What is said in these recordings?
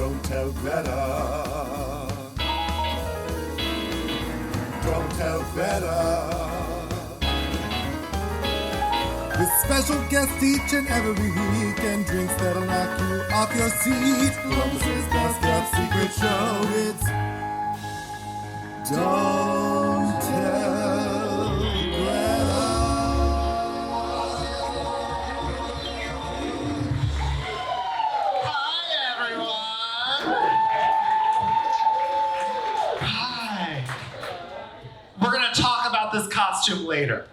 Don't tell Gretta. Don't tell Gretta. With special guests each and every week and drinks that'll knock you off your seat. Columbus's best kept secret show. It's Don't Tell Gretta. Hi, everyone. Hi. We're going to talk about this costume later.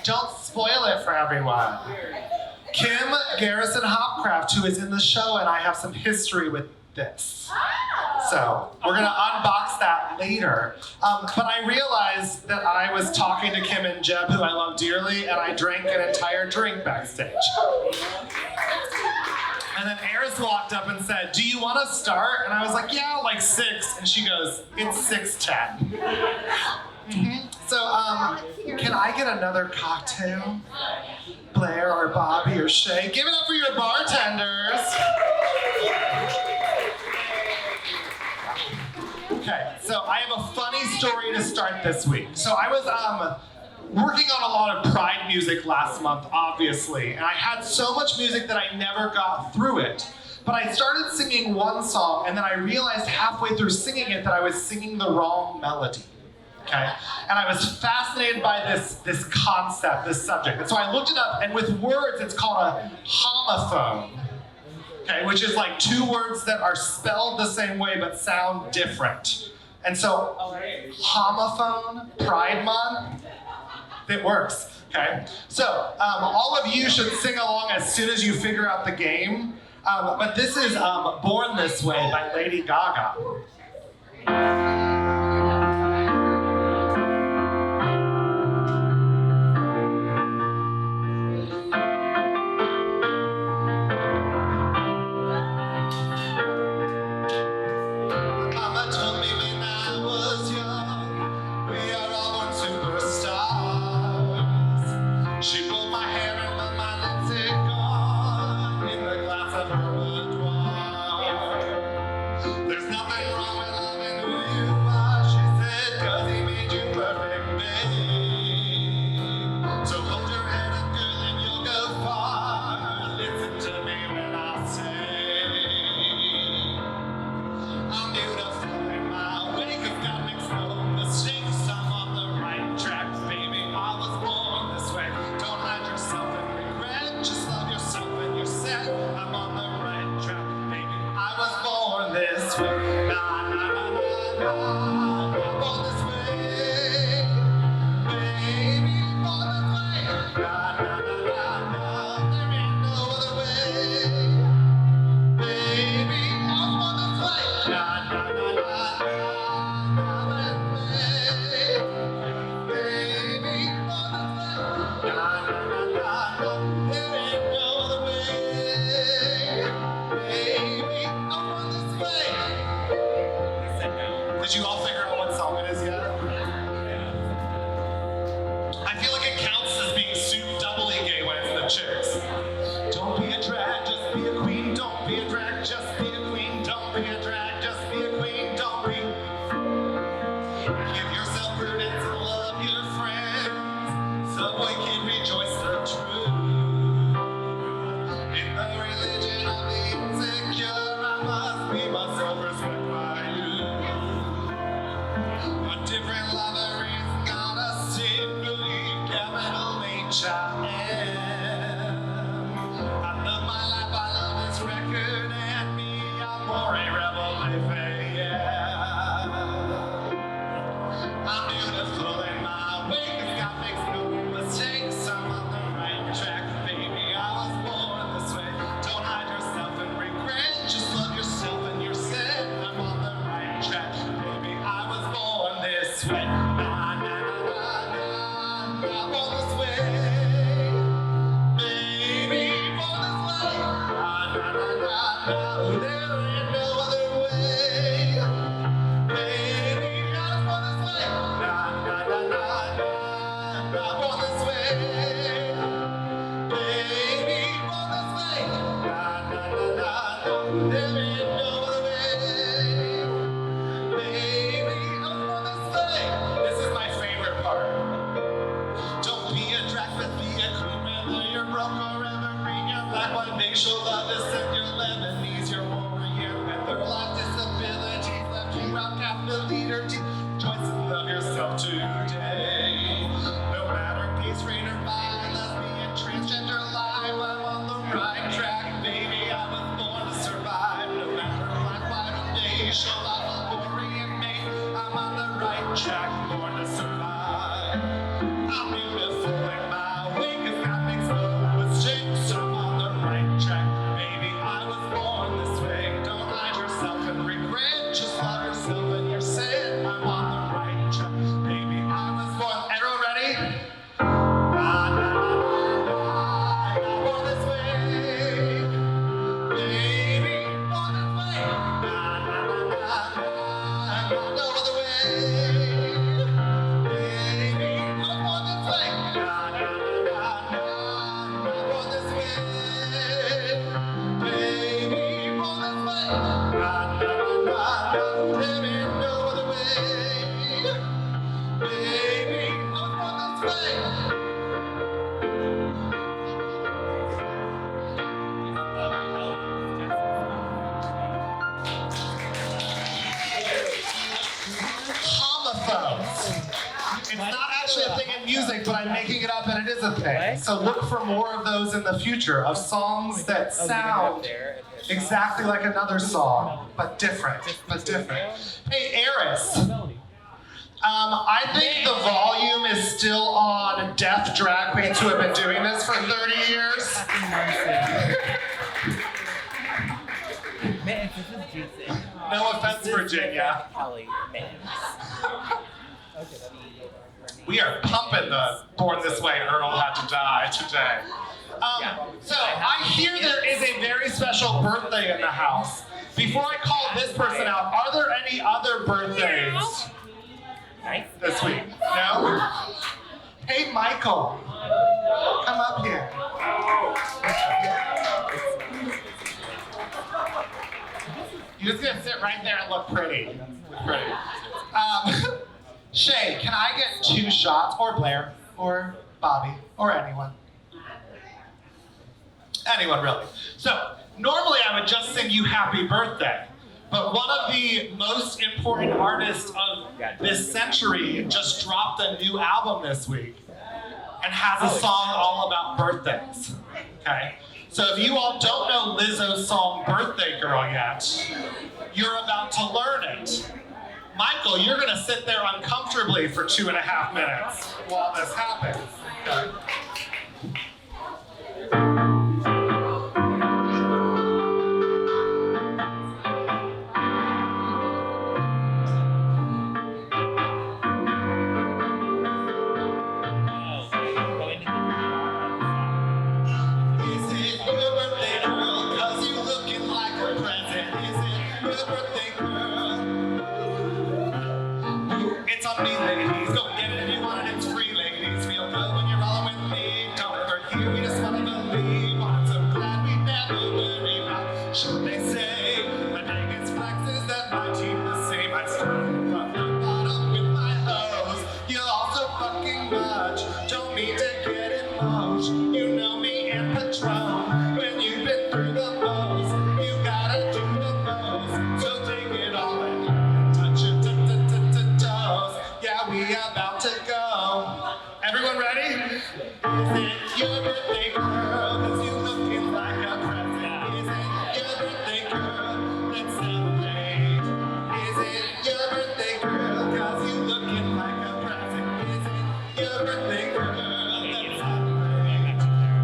Don't spoil it for everyone. Kim Garrison Hopcraft, who is in the show, and I have some history with this. So we're gonna unbox that later. But I realized that I was talking to Kim and Jeb, who I love dearly, and I drank an entire drink backstage. And then Eris walked up and said, "Do you want to start?" And I was like, "Yeah, like 6." And she goes, "It's 6:10." Mm-hmm. So, can I get another cocktail? Blair or Bobby or Shay? Give it up for your bartenders. Okay, so I have a funny story to start this week. So I was working on a lot of Pride music last month, obviously, and I had so much music that I never got through it. But I started singing one song, and then I realized halfway through singing it that I was singing the wrong melody. Okay, and I was fascinated by this concept, this subject. And so I looked it up, and with words, it's called a homophone. Okay, which is like two words that are spelled the same way but sound different. And so, homophone, Pride Month, it works. Okay, so all of you should sing along as soon as you figure out the game. But this is Born This Way by Lady Gaga. Did you all figure out what song it is yet? I feel like it counts as being doubly gay when it's the chicks. Don't be a drag, just be a queen. Don't be a drag, just be a queen. Don't be a drag, just be a queen. Don't be. Give yourself prudence and love your friends. Subway kid, rejoice the truth. In the religion of the insecure, I must be myself, respect my youth. A different lover is not a sin, believe capital H-I-M. actually a thing in music, but I'm making it up and it is a thing. So look for more of those in the future, of songs that sound exactly like another song, but different, Hey, Eris. I think the volume is still on deaf drag queens who have been doing this for 30 years. No offense, Virginia. We are pumping the Born This Way, Earl Had to Die today. So I hear there is a very special birthday in the house. Before I call this person out, are there any other birthdays this week? No? Hey, Michael, come up here. You're just gonna sit right there and look pretty. Shay, can I get 2 shots? Or Blair, or Bobby, or anyone. Anyone, really. So, normally I would just sing you happy birthday. But one of the most important artists of this century just dropped a new album this week and has a song all about birthdays, okay? So if you all don't know Lizzo's song Birthday Girl yet, you're about to learn it. Michael, you're gonna sit there uncomfortably for 2.5 minutes while this happens. Okay. It's on me, ladies. Go get it if you want it. It's free, ladies. Feel good when you're rolling with me. Don't ever hear, we just wanna believe. I'm so glad we never worry about. Should they say my biggest flex is that my team the same? I started from the bottom with my hose. You're all so fucking much. Don't mean to get emotion. You know me and Patron. When you've been through the most, you gotta do the most. So take it all and touch it. Yeah, we about to go. Everyone ready? Is it your birthday, girl? Cause you looking like a present. Is it your birthday, girl? Let's celebrate. Is it your birthday, girl? Cause you looking like a present. Is it your birthday, girl? Let's celebrate.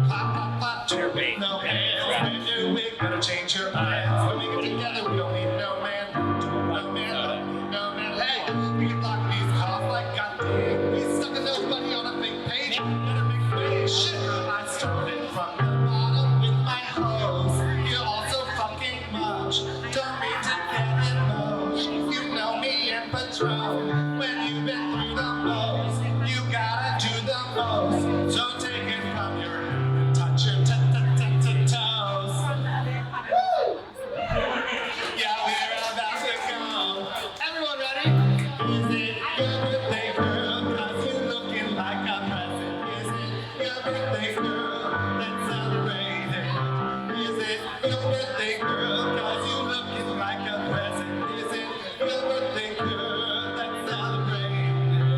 Pop, pop, pop, turbate. No hands, brand new wig, gotta change your plans. When we get together, we don't need no man. No man, don't need no man. Hey, we can block these calls like goddamn. We stuck a nobody on a fake page. Better make way. Shit, I started from the bottom with my hose. You're all so fucking much. Don't mean to get emotion. You know me and Patron. When you've been through the most, you gotta do the most. So take it from your hand and touch your toes. Woo! Yeah, we're about to go. Everyone ready? Is it your birthday, girl? Cause you looking like a present. Is it your birthday, girl? Let's celebrate it. Is it your birthday, girl? Cause you looking like a present. Is it your birthday, girl? Let's celebrate it.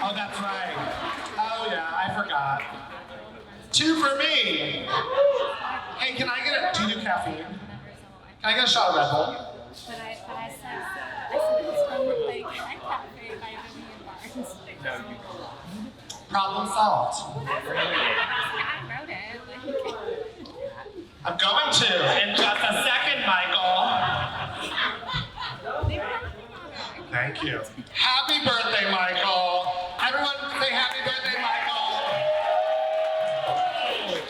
Oh, that's right. Oh yeah, I forgot. 2 for me. Hey, can I get do you do caffeine? Can I get a shot of Red Bull? But I said it's from the like cafe by Vivian Barnes. No, you Problem solved. I wrote it. I'm going to in just a second, Michael. Thank you. Happy birthday, Michael. Everyone say happy birthday, Michael.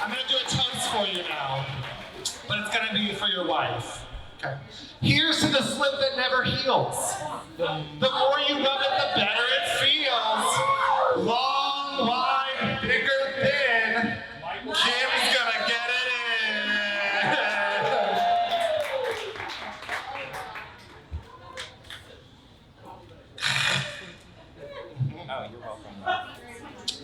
I'm gonna do a toast for you now, but it's gonna be for your wife. Okay. Here's to the slip that never heals. The more you rub it, the better it feels. Long, wide, bigger, thin. Kim's gonna get it in. Oh, you're welcome.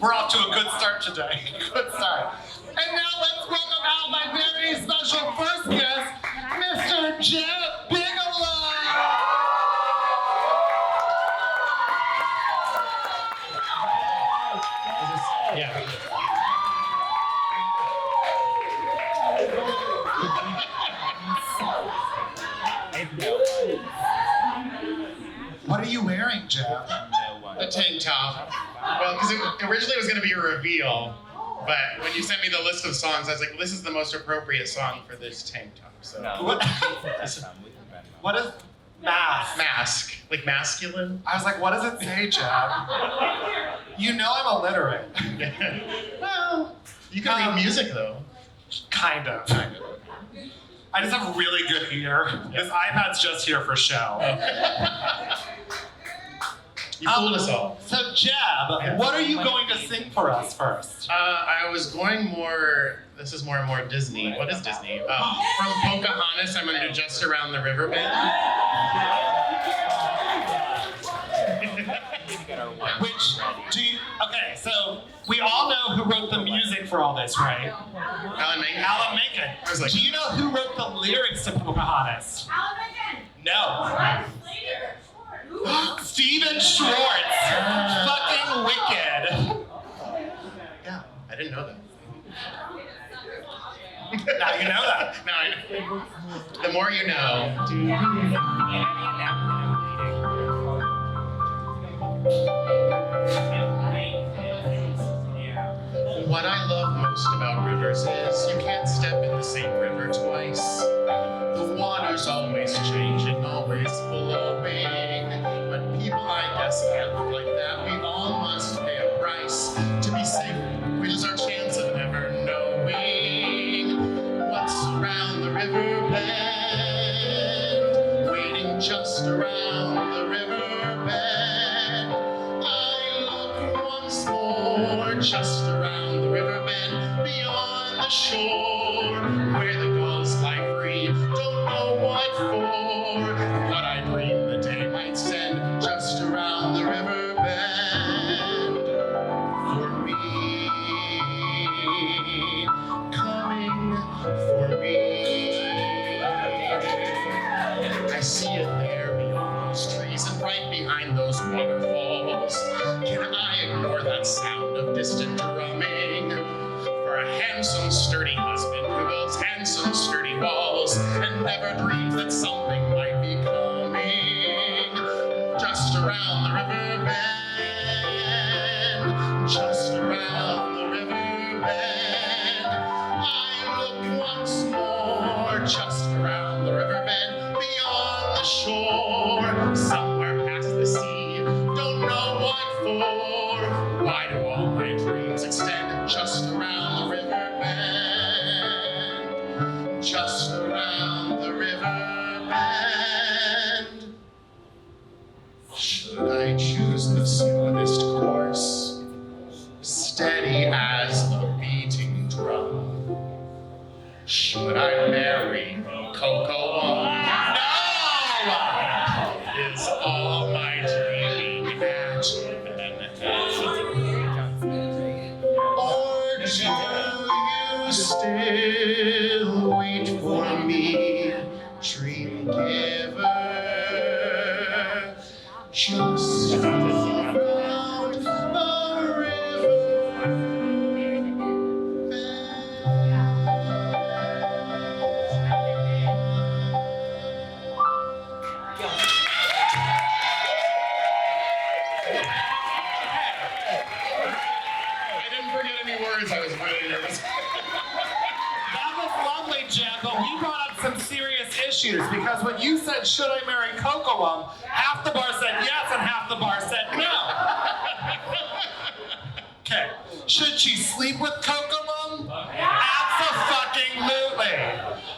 We're off to a good start today. Good start. And now let's welcome out my very special first guest, Mr. Jeb What are you wearing, Jeb? A tank top. Well, because it originally was going to be a reveal, but when you sent me the list of songs, I was like, well, this is the most appropriate song for this tank top. So What is mask? Like masculine. I was like, what does it say, Jeb? You know I'm illiterate. Well, you can read music though. Kind of. I just have really good ear. This iPad's just here for show. You fooled us all. So Jeb, what are you going to sing for us first? I was going more. This is more and more Disney. What is Disney? From Pocahontas, I'm going to do Just Around the River Bend. Which do you? Okay, so we all know who wrote the music for all this, right? Alan Menken. Alan Menken. I was like, Do you know who wrote the lyrics to Pocahontas? Alan Menken. No. Steven Schwartz. Fucking wicked. Yeah, I didn't know that. Now you know that. Now I know. The more you know. What I love most about rivers is you can't step in the same river twice. The water's always changing, always flowing. But people, I guess, can't look like that. We all must pay a price to be safe. We lose our chance of never knowing what's around the river bend, waiting just around the river bend. I look once more, just around the river bend, beyond the shore, where the gulls fly free. Don't know what for, but I dream the day might send just around the river bend for me, coming for me. I see it there beyond those trees and right behind those waterfalls. Can I ignore that sound of distant drumming? For a handsome, sturdy husband who builds handsome, sturdy walls and never dreams that something might be coming just around the river bend, just around the river bend. I look once more, just around the river bend, beyond the shore, somewhere past the sea. Don't know what for. Why do all my dreams extend just around the river bend, just around the river bend? Should I choose the smoothest course, steady as a beating drum? Should I marry Coco? No! Is all my dreaming at an end? Or do you still wait for me, dream giver? Just around the river I didn't forget any words. I was really nervous. That was lovely, Jeb, but we brought up some serious issues because when you said, should I marry Cocoa, half the bar said yes and half the bar said no. Okay, should she sleep with Cocoa? Abso-fucking-lutely.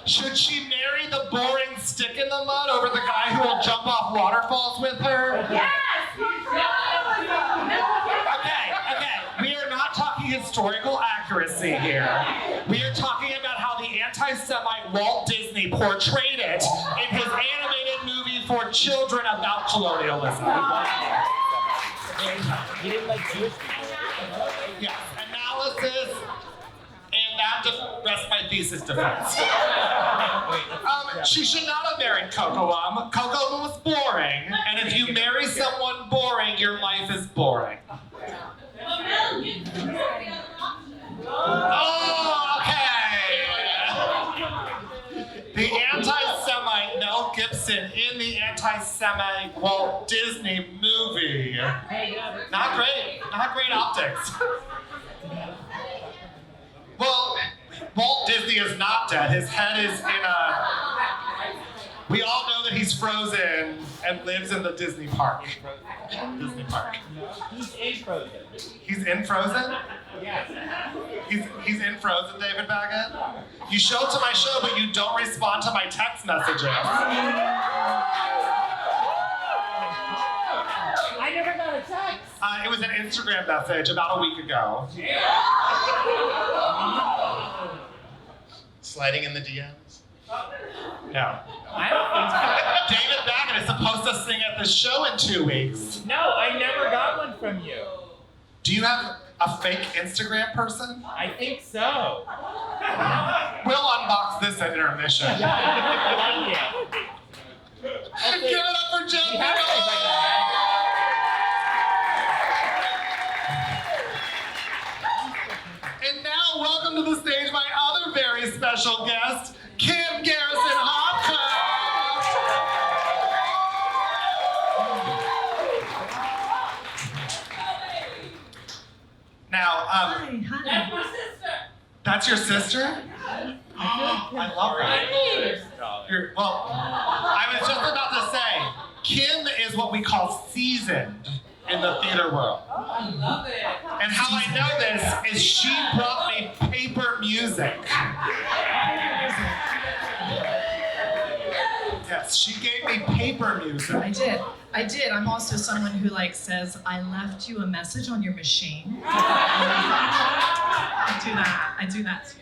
Should she marry the boring stick in the mud over the guy who will jump off waterfalls with her? Yes! Okay, we are not talking historical accuracy here. We are talking about how the anti-Semite Walt Disney portrayed it in his animated movie for children about colonialism. He didn't like Jewish people. Yes, analysis, and that just rests my thesis defense. She should not have married Cocoa. Cocoa was boring, and if you marry someone boring, your life is boring. Oh, okay. The anti-Semite Mel Gibson Garrison in the anti-Semitic Walt Disney movie. Not great optics. Well, Walt Disney is not dead. His head is in a... We all know that he's frozen and lives in the Disney park. Disney park. He's in Frozen. He's in Frozen? Yes. He's in Frozen, David Baggett? You show up to my show, but you don't respond to my text messages. I never got a text. It was an Instagram message about a week ago. Sliding in the DMs. No. I don't think so. David Baggett is supposed to sing at the show in 2 weeks. No, I never got one from you. Do you have a fake Instagram person? I think so. We'll unbox this at intermission. Thank you. Give it up for Jeb You have to Bigelow! say that. And now, welcome to the stage my other very special guest, Garrison Hopcraft. Now, that's your sister? I love her. Well, I was just about to say, Kim is what we call seasoned in the theater world. I love it. And how I know this is she brought me paper music. Yes, she gave me paper music. I did. I'm also someone who says, I left you a message on your machine. I do that too.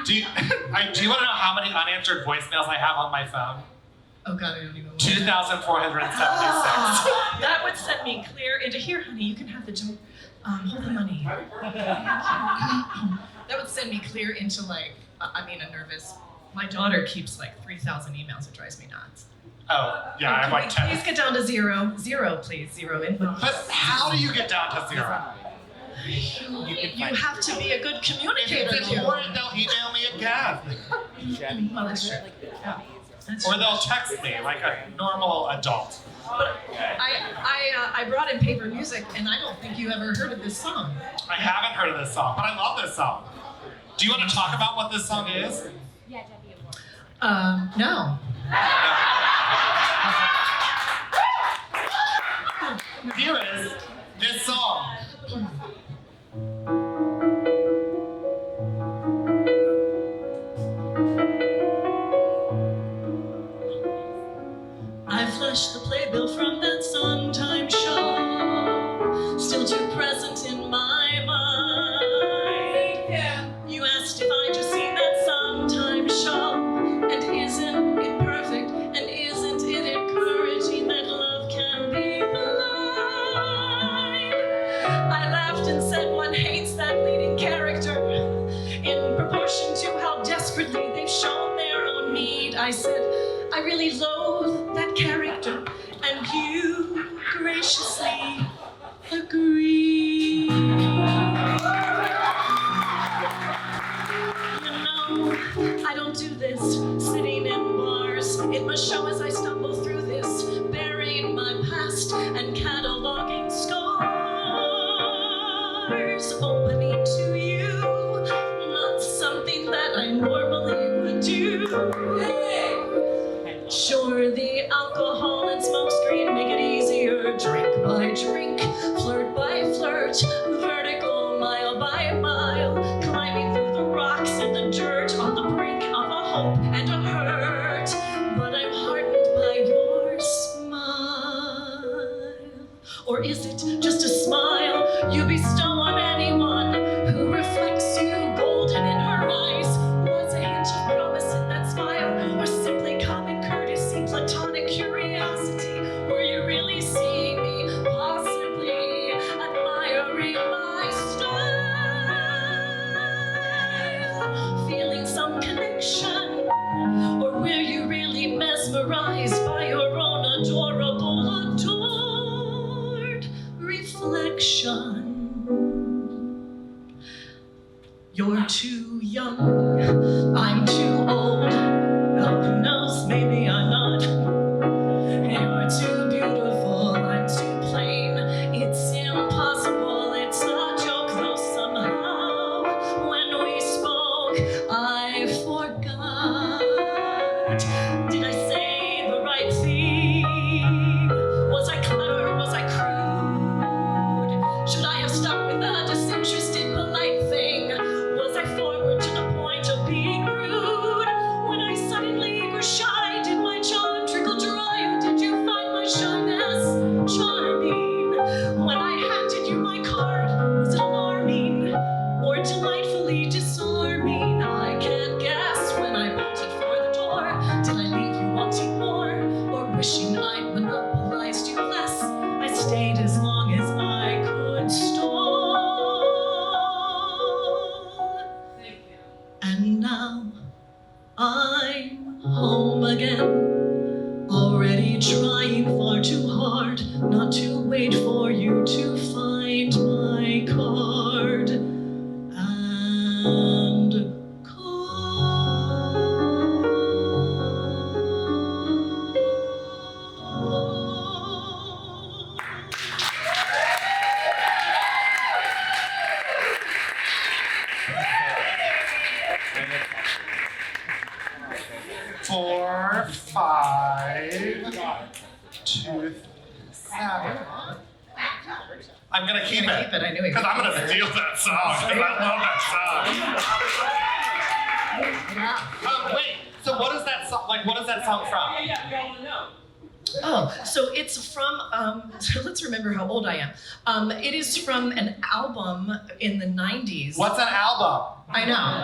Do you want to know how many unanswered voicemails I have on my phone? Oh God, I don't even know. 2,476. That would send me clear into here, honey. You can have the joke. Hold the money. That would send me clear into a nervous. My daughter keeps 3,000 emails. It drives me nuts. Oh, yeah, I have like 10. Please get down to zero. Zero, please. Zero inbox. But how do you get down to 0? You have to be a good If communicator. it's important, they'll email me again. Well, that's true. Yeah. That's Or true. they'll text me like a normal adult. But I brought in paper music, and I don't think you ever heard of this song. I haven't heard of this song, but I love this song. Do you want to talk about what this song is? Yeah, Debbie Award. No. Here is this song. I flushed the playbill from that Sondheim show, still too present in my mind. You asked if I'd just seen that Sondheim show, and isn't it perfect, and isn't it encouraging that love can be blind? I laughed and said one hates that leading character in proportion to how desperately they've shown their own need. I said, I really loathe that character, and you graciously agree. I don't do this sitting in bars. It must show as I stumble through this, burying my past and cataloging scars. Opening to you, not something that I normally would do. Sure, the alcohol and smokescreen make it easier. Drink by drink, flirt by flirt, vertical mile by mile, climbing through the rocks and the dirt on the brink of a hope and a hurt. But I'm hardened by your smile. Or is it just a smile you bestow on anyone who reflects you golden in her eyes? Was a hint of promise in that smile, or simply common courtesy, platonic curiosity? Were you really seeing me, possibly admiring my style? Feeling some connection? Or were you really mesmerized by your own adorable, adored reflection? You're too young, I'm too old. Oh, who knows, maybe I'm not. already trying far too hard not to wait for you to find my card and Four, 5, 2, 7. I'm gonna keep it. keep it. I knew he Because I'm gonna steal that song. Because I love that song. Wait. So what is that song? Like, what is that song from? Oh, so it's from, so let's remember how old I am. It is from an album in the 90s. What's an album? I know.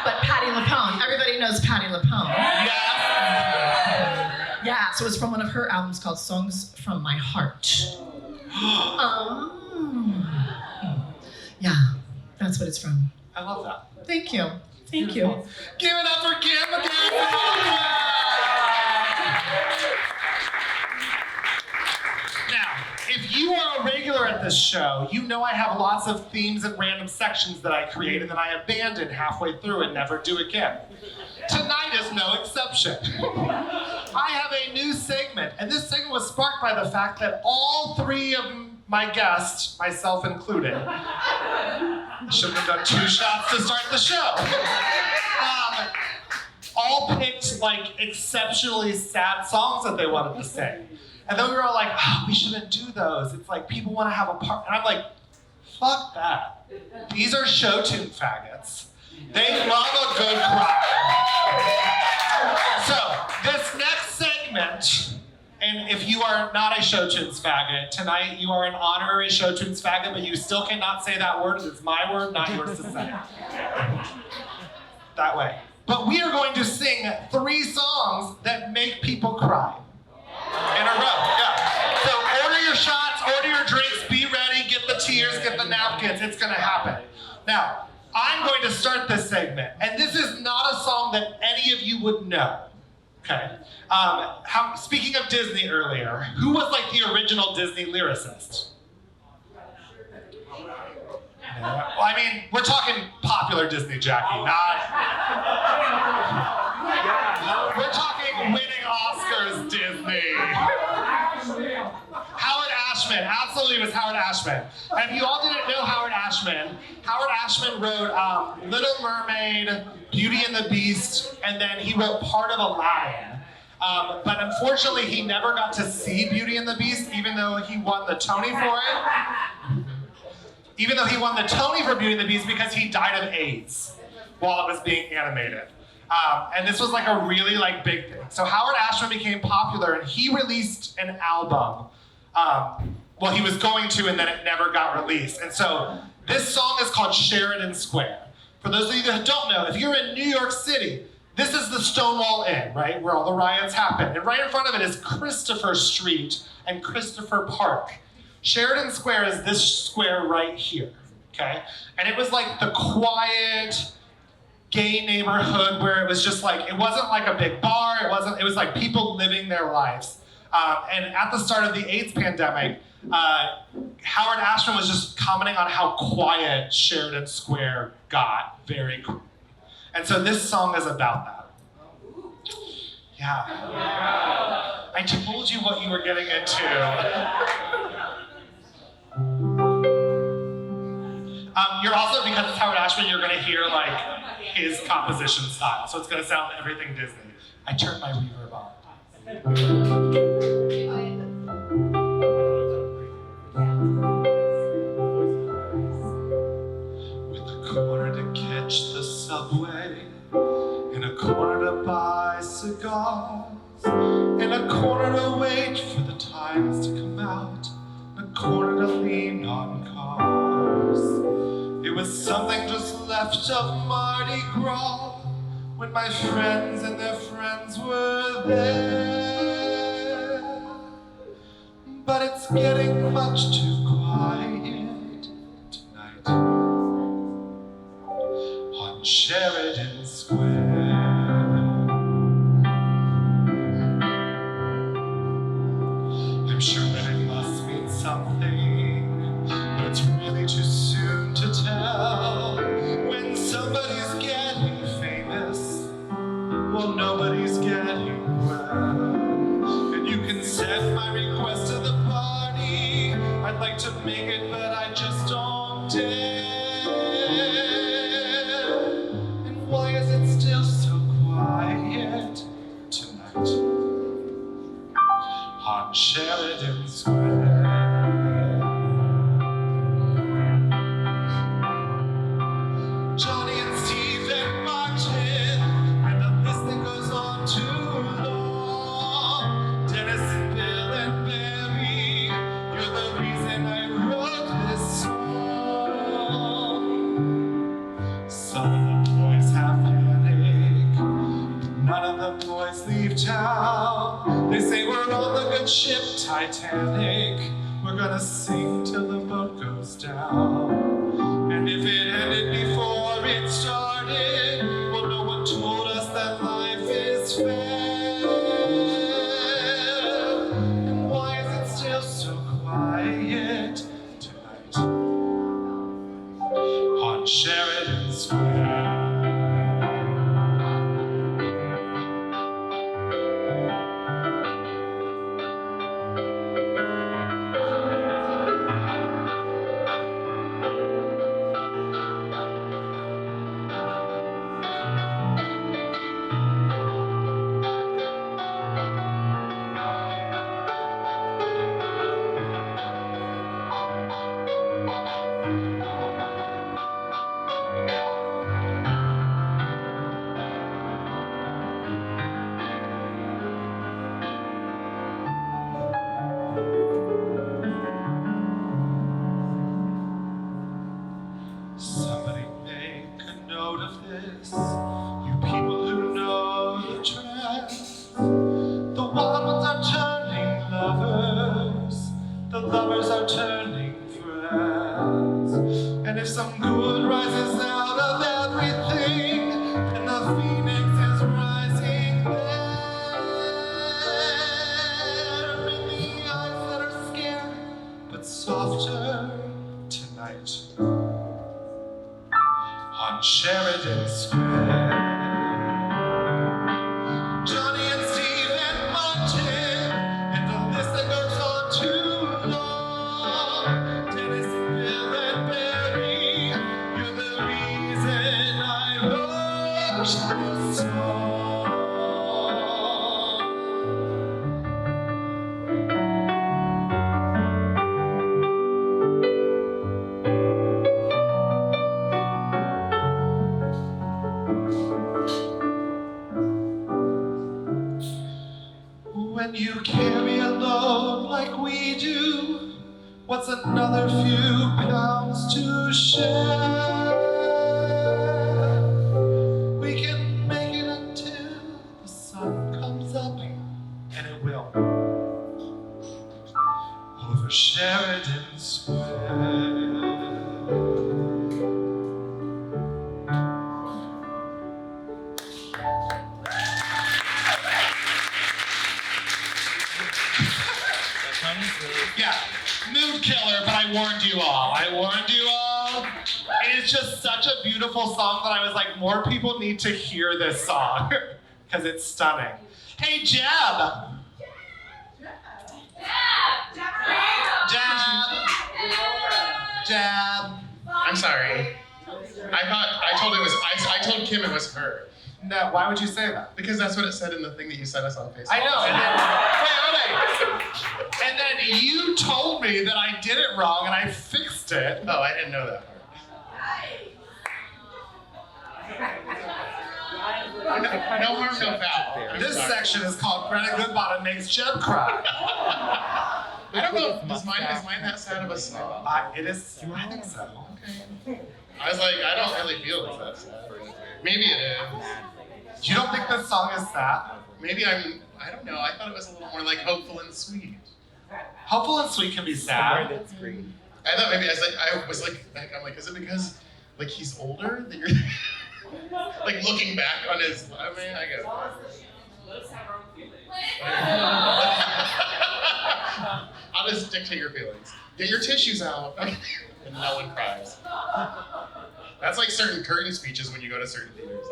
But Patti LuPone, everybody knows Patti LuPone. Yes. Yeah, so it's from one of her albums called Songs from My Heart. Yeah, that's what it's from. I love that. Thank you. Thank you. Give it up for Kim again. Now, if you are a regular at this show, you know I have lots of themes and random sections that I create and then I abandon halfway through and never do again. Tonight is no exception. I have a new segment, and this segment was sparked by the fact that all 3 of my guests, myself included, shouldn't have done 2 shots to start the show, all picked like exceptionally sad songs that they wanted to sing. And then we were all like, oh, we shouldn't do those. It's like people want to have a part. And I'm like, fuck that. These are show tune faggots. They love a good cry. So this next segment, and if you are not a show tunes faggot, tonight you are an honorary show tunes faggot, but you still cannot say that word. It's my word, not yours to say. That way. But we are going to sing 3 songs that make people cry. In a row, yeah. So order your shots, order your drinks, be ready, get the tears, get the napkins. It's gonna happen. Now, I'm going to start this segment, and this is not a song that any of you would know. Okay. Speaking of Disney earlier, who was like the original Disney lyricist? Well, I mean, we're talking popular Disney, Jackie, not. We're talking winning Oscars Disney. Howard Ashman, absolutely, it was Howard Ashman. And if you all didn't know Howard Ashman wrote Little Mermaid, Beauty and the Beast, and then he wrote part of Aladdin. But unfortunately, he never got to see Beauty and the Beast, even though he won the Tony for it. Even though he won the Tony for Beauty and the Beast because he died of AIDS while it was being animated. And this was like a really like big thing. So Howard Ashman became popular and he released an album. Well, he was going to, and then it never got released. And so this song is called Sheridan Square. For those of you that don't know, if you're in New York City, this is the Stonewall Inn, right? Where all the riots happen. And right in front of it is Christopher Street and Christopher Park. Sheridan Square is this square right here, okay? And it was like the quiet, gay neighborhood where it was just like, it wasn't like a big bar, it was like people living their lives. And at the start of the AIDS pandemic, Howard Ashman was just commenting on how quiet Sheridan Square got very quickly. And so this song is about that. Yeah. I told you what you were getting into. You're also, because it's Howard Ashman, you're gonna hear like his composition style. So it's gonna sound everything Disney. I turned my reverb on. With a quarter to catch the subway, in a corner to buy cigars, in a corner to wait for the times to come out, in a corner to lean on cars. It was something just left of Mardi Gras when my friends and their friends were there. But it's getting much too quiet tonight on Sheridan Square. sure that it must mean something, but it's really too soon to tell. When somebody's getting famous, well, nobody's getting well. And you can send my request to the party. I'd like to make it, but I just don't dare. And why is it still so quiet tonight on Sheridan Square? Johnny and Steve and Martin, and the list that goes on too long. Dennis and Bill and Barry, you're the reason I wrote this song. Some of the boys have panic, none of the boys leave town. They say we're on the good ship Titanic, we're gonna sing till the boat goes down. And if it ended before it started, well, no one told us that life is fair. And why is it still so quiet tonight on Sheridan Square? Somebody make a note of this, you people who know the trend. The wild ones are turning lovers, the lovers are turning friends. And if some good rises out of everything, then the phoenix is rising there. In the eyes that are scared, but softer tonight on Sheridan Square. Johnny and Steve and Martin, and the list that goes on too long. Dennis and Bill and Barry, you're the reason I wrote this song. When you carry a load like we do, what's another few pounds to share? We can make it until the sun comes up, and it will, over Sheridan Square. Yeah, mood killer, but I warned you all. It is just such a beautiful song that I was like, more people need to hear this song because it's stunning. Hey, Jeb. Jeb. I'm sorry. I told Kim it was her. No, why would you say that? Because that's what it said in the thing that you sent us on Facebook. I know. And then you told me that I did it wrong and I fixed it. Oh, I didn't know that part. No harm, no foul. I'm This sorry. section is called Gretta Goodbottom Makes Jeb Cry. I don't know. Is mine that sad of a song? It is. I think so. Okay. I was like, I don't really feel it's that sad. Maybe it is. You don't think this song is sad? Maybe I don't know. I thought it was a little more like hopeful and sweet. Hopeful and sweet can be sad. That's great. I thought maybe I'm like, is it because like he's older that you're like looking back on his? I mean, I guess. always dictate your feelings. Get your tissues out, and no one cries. That's like certain curtain speeches when you go to certain theaters.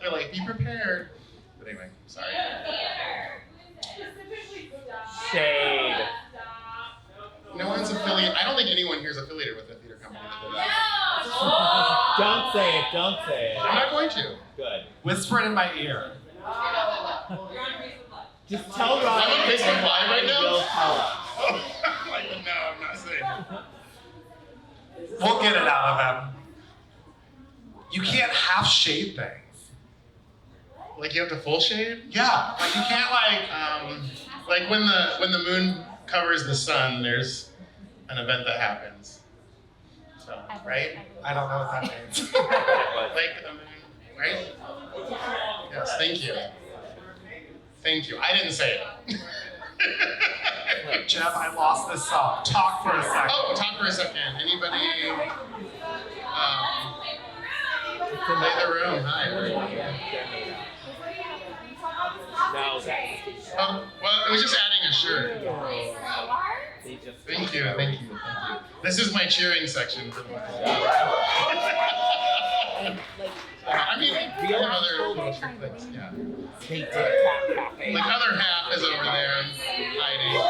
They're like, be prepared. But anyway, sorry. Shade. No one's affiliated. I don't think anyone here is affiliated with a theater company that did that. Don't say it. Don't say it. I'm not going to. Good. Whisper it in my ear. Just tell Ron. I'm on Facebook Live right now? Will tell us. Like, no, I'm not saying it. We'll get it out of them. You can't half shade things. Like you have to full shade? Yeah, like you can't Like when the moon covers the sun, there's an event that happens. So, right? I don't know what that means. Like the moon, right? Yes, thank you. Thank you. I didn't say it. Jeb, I lost this song. Talk for a second. Oh, talk for a second. Anybody? Play the room. Hi. No, Oh, well, it was just adding a shirt. they just. Thank you. This is my cheering section. I mean, we have other little trick things. Yeah. They did Cat Cafe. Like other half is over there hiding.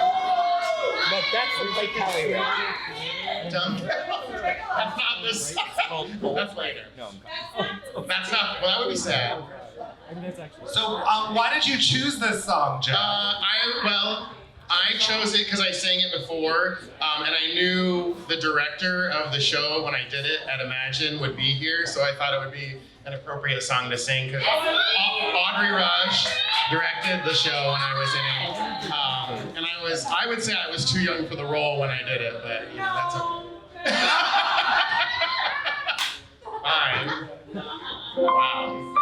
But that's like Kelly, right? Dumb. That's not this. That's later. No, That's not. Well, that would be sad. So, why did you choose this song, Jeb? I chose it because I sang it before, and I knew the director of the show when I did it at Imagine would be here, so I thought it would be an appropriate song to sing because Audrey Rush directed the show when I was in it, and I would say I was too young for the role when I did it, but you know, that's okay. Fine. Wow.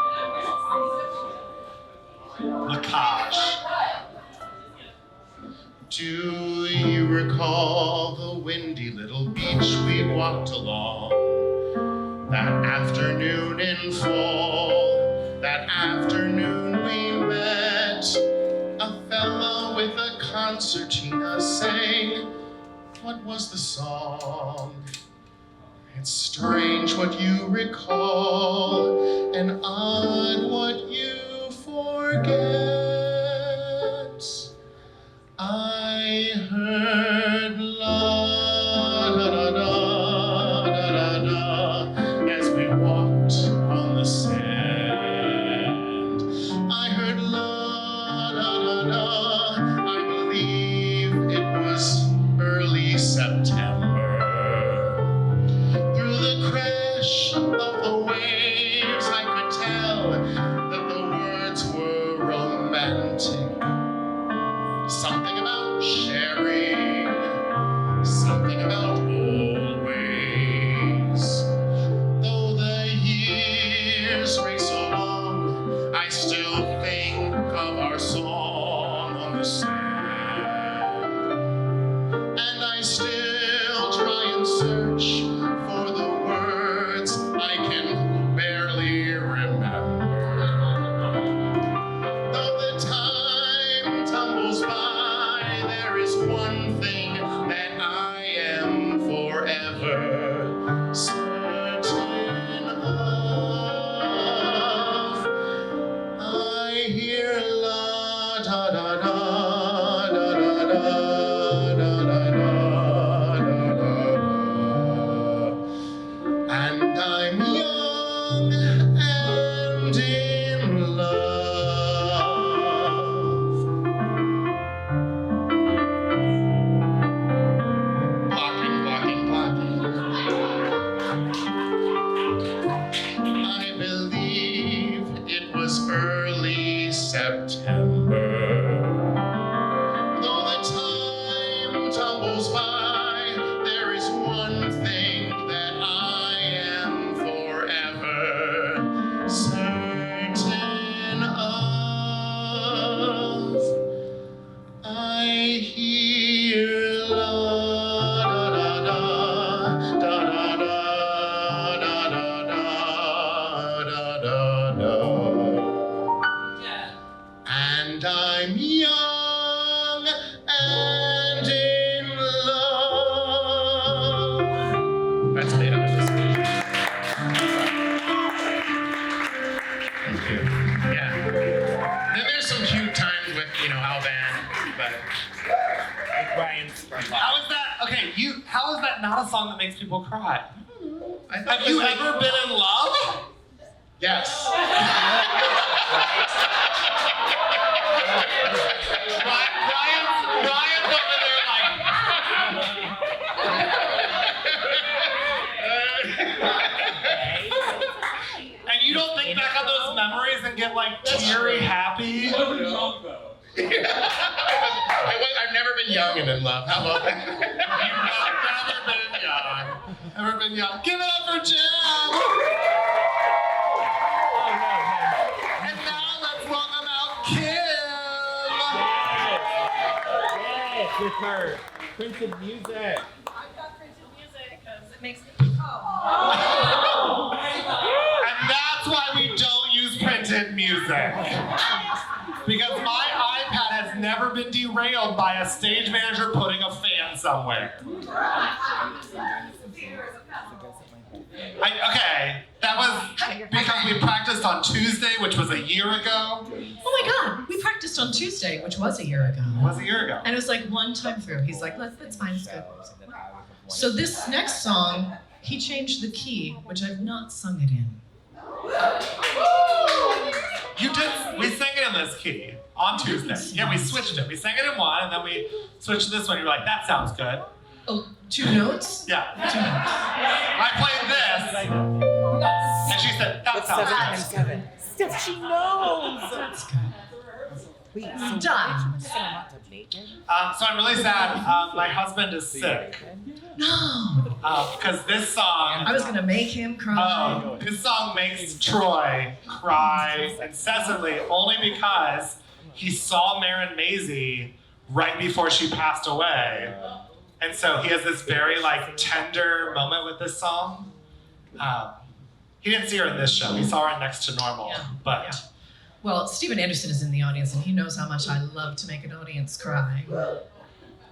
Lakash. Do you recall the windy little beach we walked along? That afternoon in fall, that afternoon we met. A fella with a concertina sang. What was the song? It's strange what you recall, and odd what you forget. I heard la da da da da da da as we walked on the sand. I heard la da da da. I believe it was early September. Through the crash of the waves, I could tell that the words were romantic. Something about sharing But With Brian's from how is that? Okay, how is that not a song that makes people cry? I thought Have you ever been in love? Yes. Brian's over there like. And you don't think back on those memories and get like teary happy? I've never been young and in love. How about that? Never been young. Give it up for Jeb! And now let's welcome out Kim! Yes, with her printed music. I've got printed music because it makes me And that's why we don't use printed music. Because my iPad has never been derailed by a stage manager putting a fan somewhere. Okay, that was because we practiced on Tuesday, which was a year ago. Oh my God, we practiced on Tuesday, which was a year ago. It was a year ago. And it was like one time through. He's like, that's fine, it's good. So this next song, he changed the key, which I've not sung it in. You did. We sang it in this key on Tuesday. Yeah, we switched it. We sang it in one, and then we switched to this one. You were like, that sounds good. Oh, 2 notes? Yeah. 2 notes. I played this, and she said, that It's sounds 7 good. times 7. Still, she knows. That's good. Wait, so Done. did you sing not to bacon? So I'm really sad. My husband is sick. No. Because this song, I was gonna make him cry. this song makes Troy cry incessantly only because he saw Maren Maisie right before she passed away. And so he has this very like tender moment with this song. He didn't see her in this show. He saw her in Next to Normal. Yeah. But Yeah. Well, Steven Anderson is in the audience, and he knows how much I love to make an audience cry.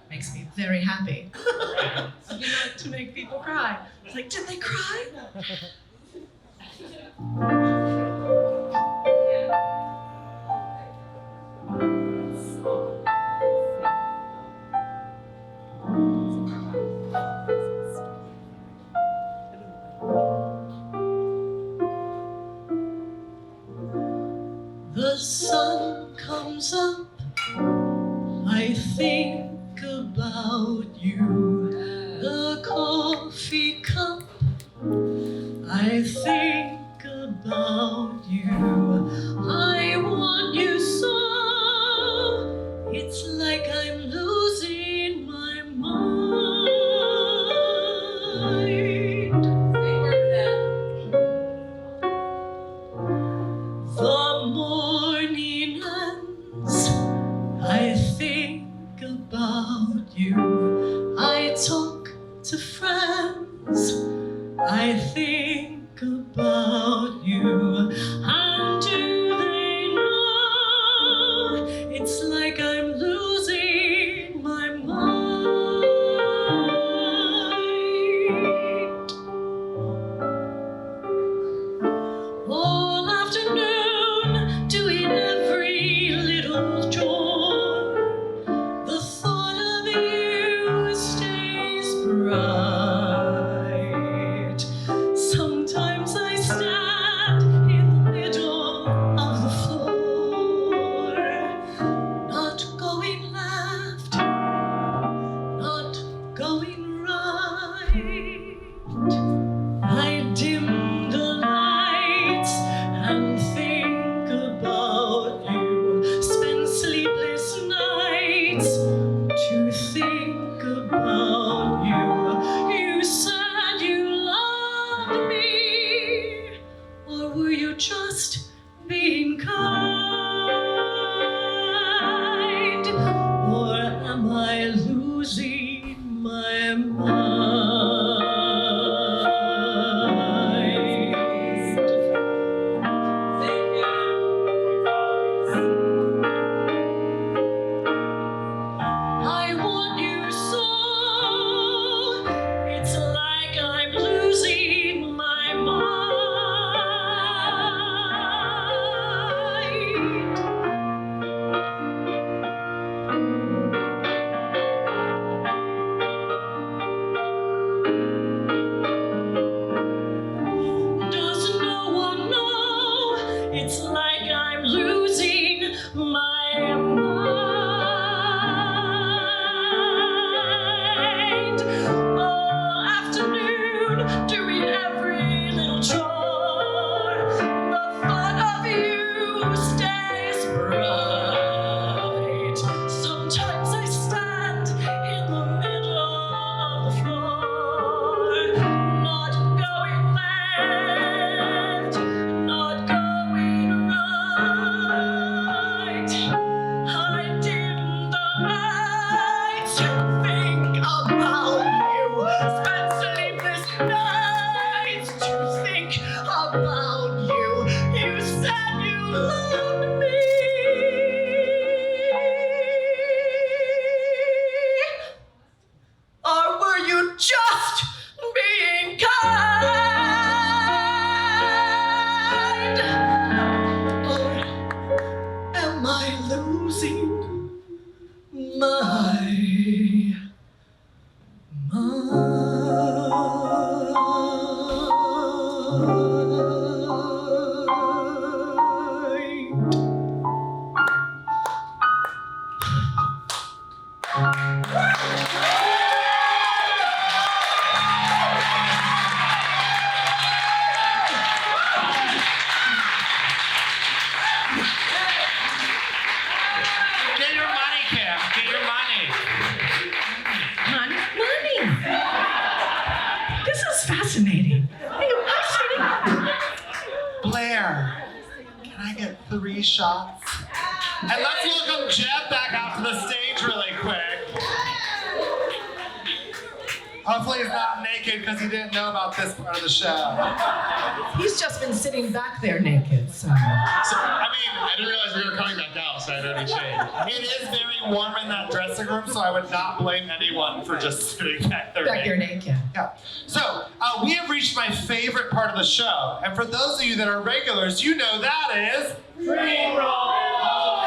Makes me very happy. To make people cry. It's like, did they cry? The sun comes up, I think about you. The coffee cup, I think about you. I want you so, it's like I'm losing my mind. The morning ends, I think about you. I talk to friends, I think about you. And do they know it's like I'm losing my mind? All afternoon, doing every little chore. The thought of you stays bright. Sometimes I stand in the middle of the floor, not going left, not going right. I dim the lights and think about you. Spend sleepless nights to think about you. You said you loved me, or were you just being kind? Or am I losing my mind? Get your money, Kim. Get your money. Money. This is fascinating. Hey, hi, Blair, can I get 3 shots? And let's welcome Jeb back out to the stage really quick. Hopefully he's not naked because he didn't know about this part of the show. He's just been sitting back there naked, so. I didn't realize we were coming back out, so I'd already changed. It is very warm in that dressing room, so I would not blame anyone for just sitting back there Back there naked. Yeah. So, we have reached my favorite part of the show. And for those of you that are regulars, you know that is... Dream Roll!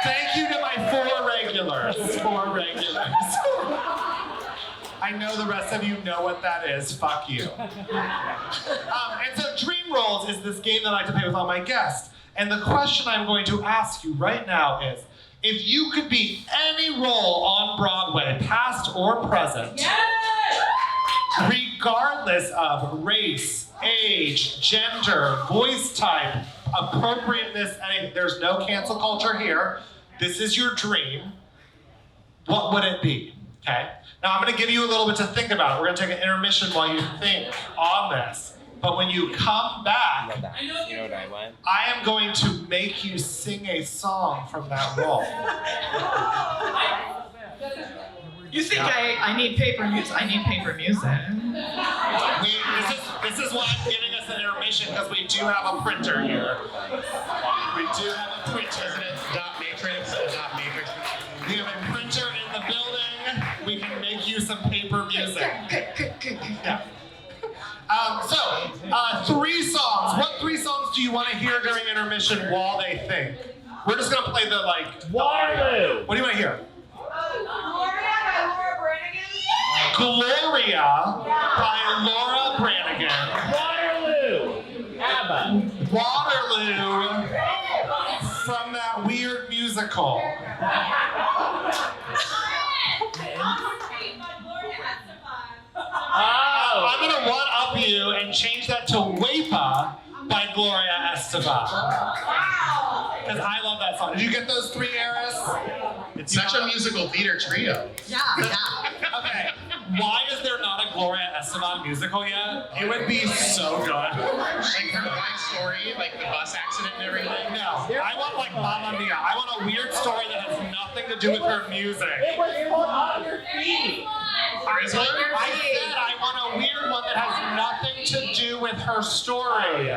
Thank you to my 4 regulars. 4 regulars. I know the rest of you know what that is. Fuck you. And so Dream Rolls is this game that I like to play with all my guests. And the question I'm going to ask you right now is, if you could be any role on Broadway, past or present, regardless of race, age, gender, voice type, appropriateness, there's no cancel culture here. This is your dream. What would it be? Okay? Now I'm going to give you a little bit to think about it. We're going to take an intermission while you think on this. But when you come back, You know what I want? I am going to make you sing a song from that role. You think I need paper music? I need paper music. This is why I'm giving us an intermission, because we do have a printer here. We do have a printer. Dot matrix. We have a printer in the building. We can make you some paper music. Yeah. So, 3 songs. What 3 songs do you want to hear during intermission while they think? We're just going to play the, Waterloo! What do you want to hear? Gloria by Laura Branigan. Gloria by Laura Branigan. Waterloo! ABBA. Waterloo from that weird musical. Oh! I'm going to one-up you and change that to Wepa by Gloria Estefan. Because I love that song. Did you get those 3, Eris? It's such a musical theater trio. Yeah. Okay, why is there not a Gloria Estefan musical yet? It would be so good. Like her life story, like the bus accident and everything. No, I want like Mamma Mia. I want a weird story that has nothing to do with her music. It was put on your feet! I said I want a weird one that has nothing to do with her story.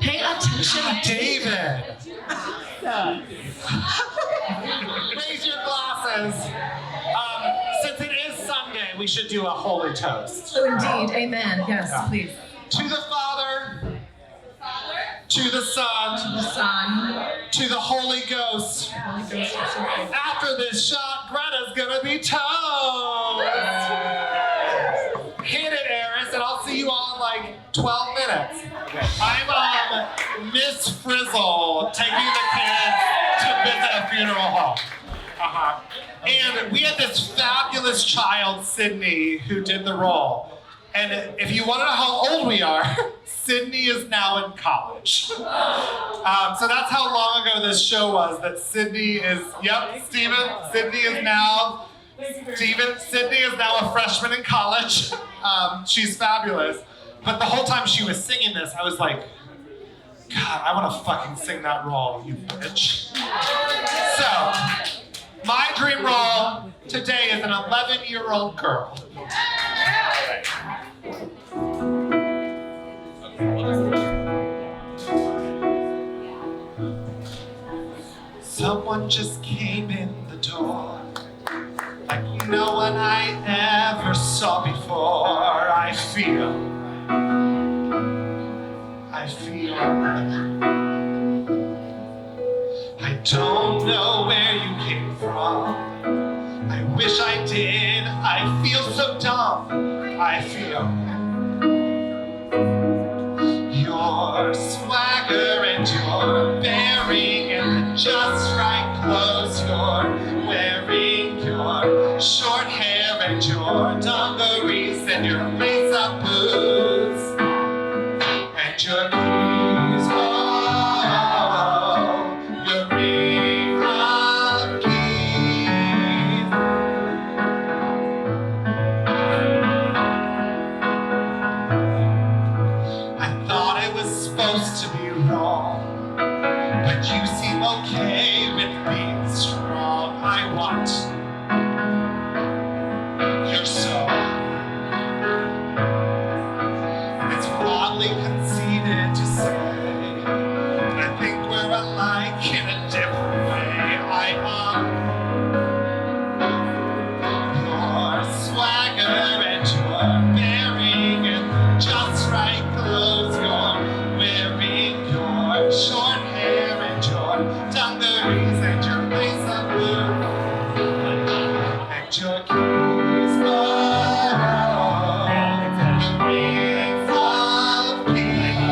Pay attention, David, raise your glasses. Since it is Sunday, we should do a holy toast. Oh, indeed. Amen. Yes, Yeah. please. To the Father, to the Son, The Son. to the Holy Ghost. Holy Ghost. After this shot, Greta's gonna be toast. Hit it, Eris, and I'll see you all in like 12 minutes. I'm Miss Frizzle, taking the kids to visit a funeral home. And we had this fabulous child, Sydney, who did the role. And if you want to know how old we are, Sydney is now in college. So that's how long ago this show was, that Sydney is, Sydney is now a freshman in college. She's fabulous. But the whole time she was singing this, I was like, God, I want to fucking sing that role, you bitch. So, my dream role today is an 11-year-old girl. Someone just came in the door, like no one I ever saw before. I feel. I don't know where you came from. I wish I did. I feel so dumb. I feel your swagger and your bearing and the just right clothes you're wearing, your short hair and your dungarees and your lace-up boots and your keys. Oh, your ring of keys. I thought it was supposed to be wrong, but you seem okay with being strong. I want your soul. It's broadly conceded to say, but I think we're alike in a different way. Your swagger and your bearing and just right clothes you're wearing, your short hair and your dungarees and your lace-up boots and your keys. Oh, the rings of peace.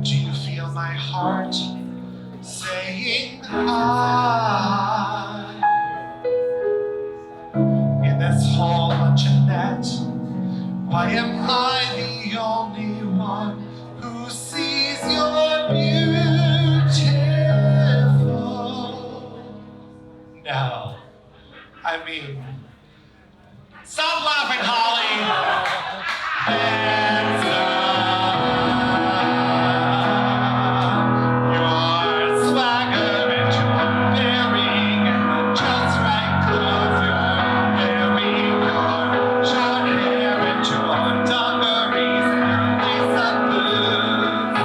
Do you feel my heart saying hi in this whole luncheonette? Why am I the only one who sees you're beautiful? No, I mean, stop laughing, Holly. Your swagger and your bearing and the just right clothes you're wearing, your short hair and your dungarees and your lace-up boots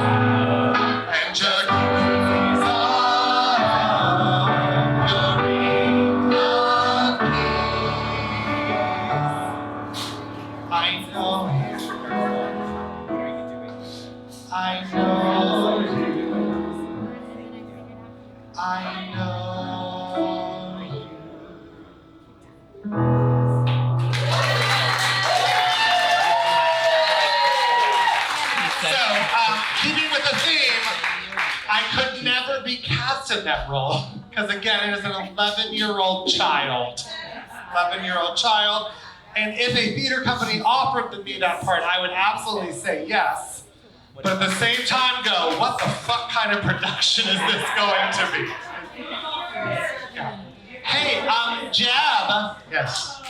and your keys. Oh, your ring of keys. I know you. I know you. I know you. So, keeping with the theme, I could never be cast in that role because again, it is an 11-year-old child. 11-year-old child. And if a theater company offered me that part, I would absolutely say yes. But at the same time go, what the fuck kind of production is this going to be? Yeah. Hey, Jeb. Yes.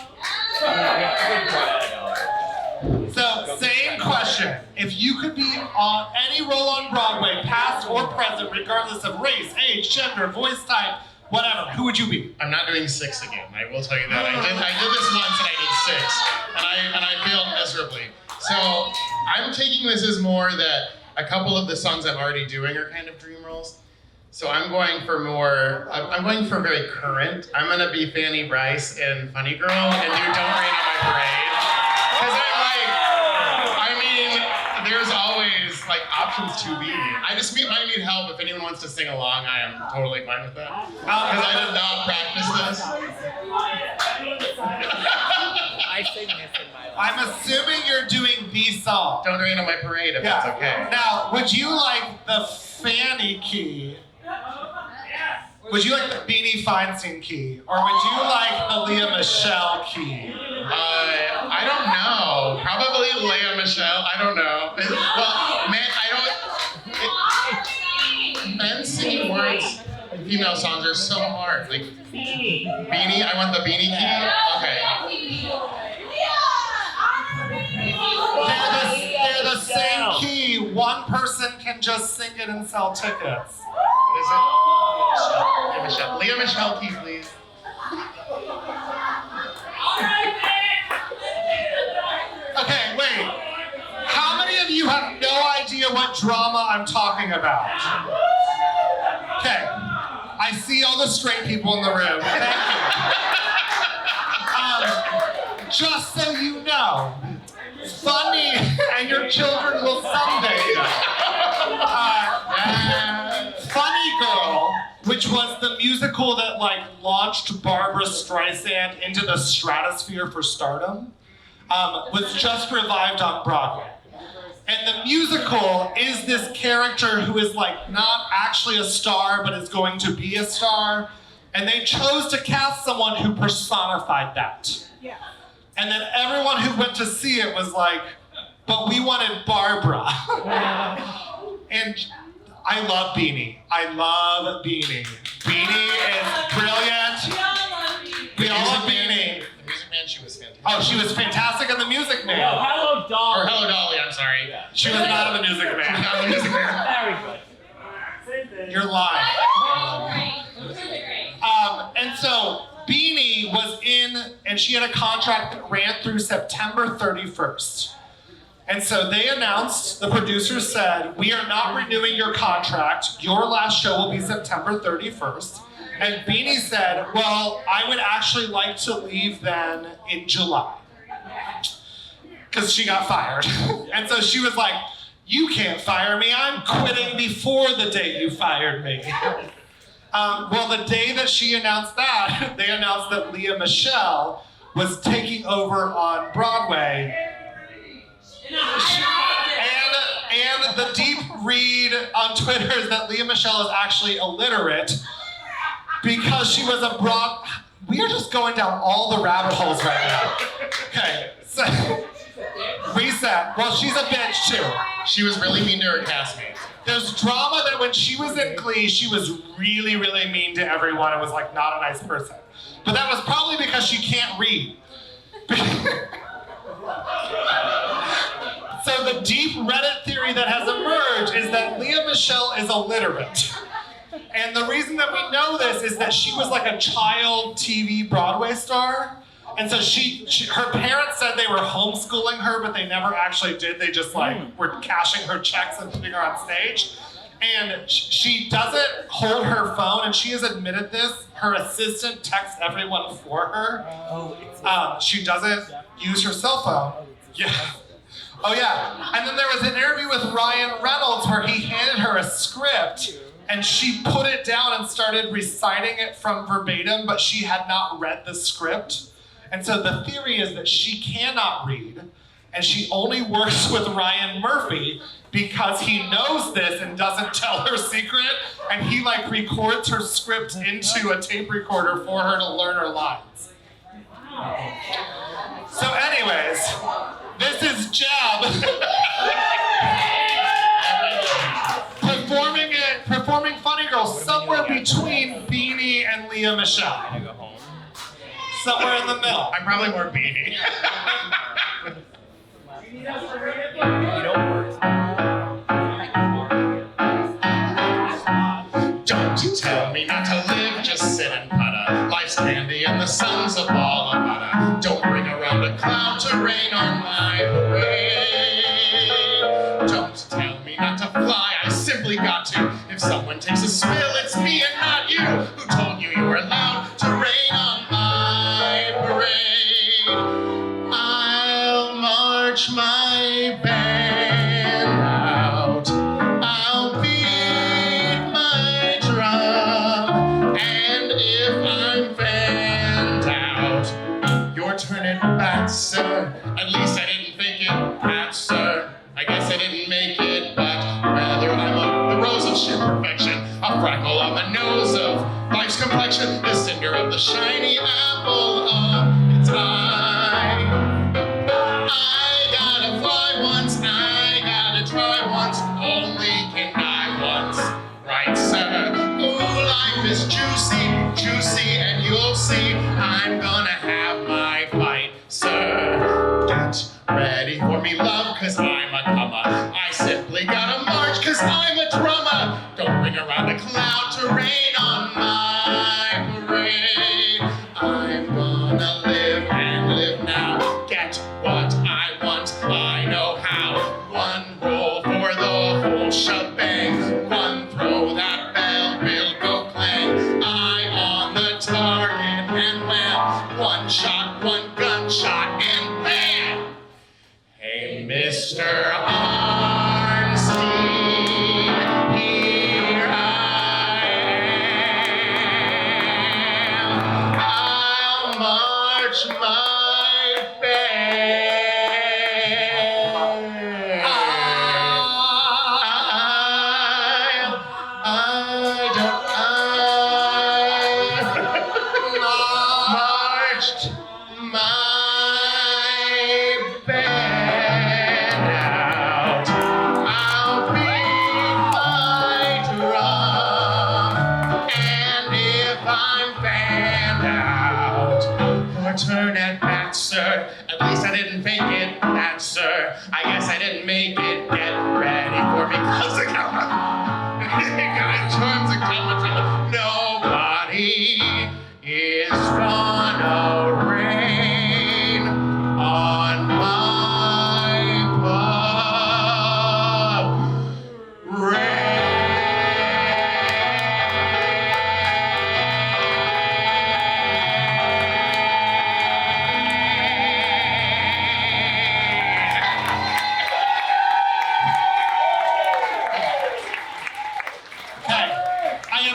So, same question. If you could be on any role on Broadway, past or present, regardless of race, age, gender, voice type, whatever, who would you be? I'm not doing 6 again. I will tell you that. I did this once and I did 6, and I failed miserably. So I'm taking this as more that a couple of the songs I'm already doing are kind of dream roles. So I'm going for very current. I'm gonna be Fanny Bryce in Funny Girl and do Don't Rain on My Parade. Because there's always options to be. I might need help. If anyone wants to sing along, I am totally fine with that. Because I did not practice this. I sing this in my life. I'm assuming you're doing the song. Don't Rain on My Parade if that's okay. Now, would you like the Fanny key? Would you like the Beanie Feinstein key? Or would you like the Leah Michelle key? I don't know. Probably Leah Michelle. I don't know. Well, men singing words in female songs are so hard. Beanie, I want the Beanie key. Okay. They're the same key. One person can just sing it and sell tickets. What is it? Leah Michelle. Leah Michelle key, please. Okay, wait. How many of you have no idea what drama I'm talking about? Okay. I see all the straight people in the room. Thank you. Just so you know, Funny and your children will someday know. which was the musical that like launched Barbra Streisand into the stratosphere for stardom, was just revived on Broadway. And the musical is this character who is like not actually a star, but is going to be a star. And they chose to cast someone who personified that. Yeah. And then everyone who went to see it was like, but we wanted Barbara. And I love Beanie. I love Beanie. Beanie is brilliant. We all love Beanie. The Music Man, she was fantastic. Oh, she was fantastic in The Music Man. Oh, hello, Or Dolly. Hello Dolly, I'm sorry. Yeah. She was not in The Music Man. Not the Music Man. Very good. You're lying. Great. Really great. And so Beanie was in, and she had a contract that ran through September 31st. And so they announced, the producers said, we are not renewing your contract. Your last show will be September 31st. And Beanie said, well, I would actually like to leave then in July. Because she got fired. And so she was like, you can't fire me. I'm quitting before the day you fired me. Well, the day that she announced that, they announced that Leah Michele was taking over on Broadway. And the deep read on Twitter is that Leah Michele is actually illiterate because she was a we are just going down all the rabbit holes right now. Okay, so reset. Well, she's a bitch too. She was really mean to her castmates. There's drama that when she was in Glee, she was really, really mean to everyone and was like not a nice person. But that was probably because she can't read. So the deep Reddit theory that has emerged is that Leah Michele is illiterate. And the reason that we know this is that she was like a child TV Broadway star. And so her parents said they were homeschooling her, but they never actually did. They just like were cashing her checks and putting her on stage. And she doesn't hold her phone, and she has admitted this. Her assistant texts everyone for her. She doesn't use her cell phone. Yeah. Oh yeah. And then there was an interview with Ryan Reynolds where he handed her a script, and she put it down and started reciting it from verbatim, but she had not read the script. And so the theory is that she cannot read, and she only works with Ryan Murphy because he knows this and doesn't tell her secret, and he like records her script into a tape recorder for her to learn her lines. So anyways, this is Jeb performing Funny Girl somewhere between Beanie and Leah Michele. Somewhere in the middle. I'm probably more Beanie. You don't work. Don't tell me not to live, just sit and putter. Life's candy and the sun's a ball of butter. Don't bring around a cloud to rain on my parade. Don't tell me not to fly, I simply got to. If someone takes a spill, it's me and not you. Who told you you were allowed to rain on my parade? I'll march my band out. I'll beat my drum. And if I'm fanned out, your turn it back, sir. At least I didn't think it bad, sir. I guess I didn't make it, but rather I'm the rose of sheer perfection, a freckle on the nose of life's complexion, the cinder of the shiny apple of its eye. I gotta fly once, I gotta try once, only can I once, right, sir? Ooh, life is juicy, juicy, and you'll see I'm gonna have my fight, sir. Get ready for me, love, 'cause I'm a comer. I simply gotta march, 'cause I'm a drummer. Don't bring around a cloud to rain on my parade. I'm gonna live and live now. Get what I want, I know how. One roll for the whole shebang. One throw, that bell will go clang. I turn at bat, sir. At least I didn't fake it, that, sir. I guess I didn't make it. Get ready for me, cause I got charms and nobody is gonna rain on my parade.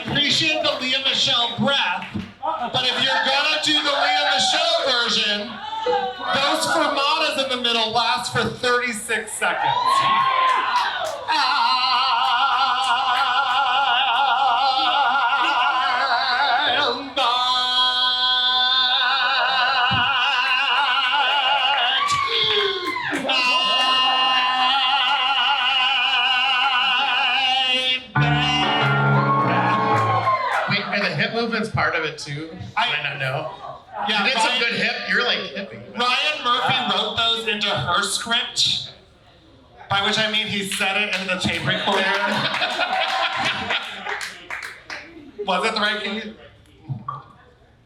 Appreciate the Leah Michelle breath, but if you're gonna do the Leah Michelle version, those fermatas in the middle last for 36 seconds. Movement's part of it too. I might not know. Yeah, you did some good hip. You're like hippie. Ryan Murphy wrote those into her script, by which I mean he said it into the tape recorder. Was it the right key?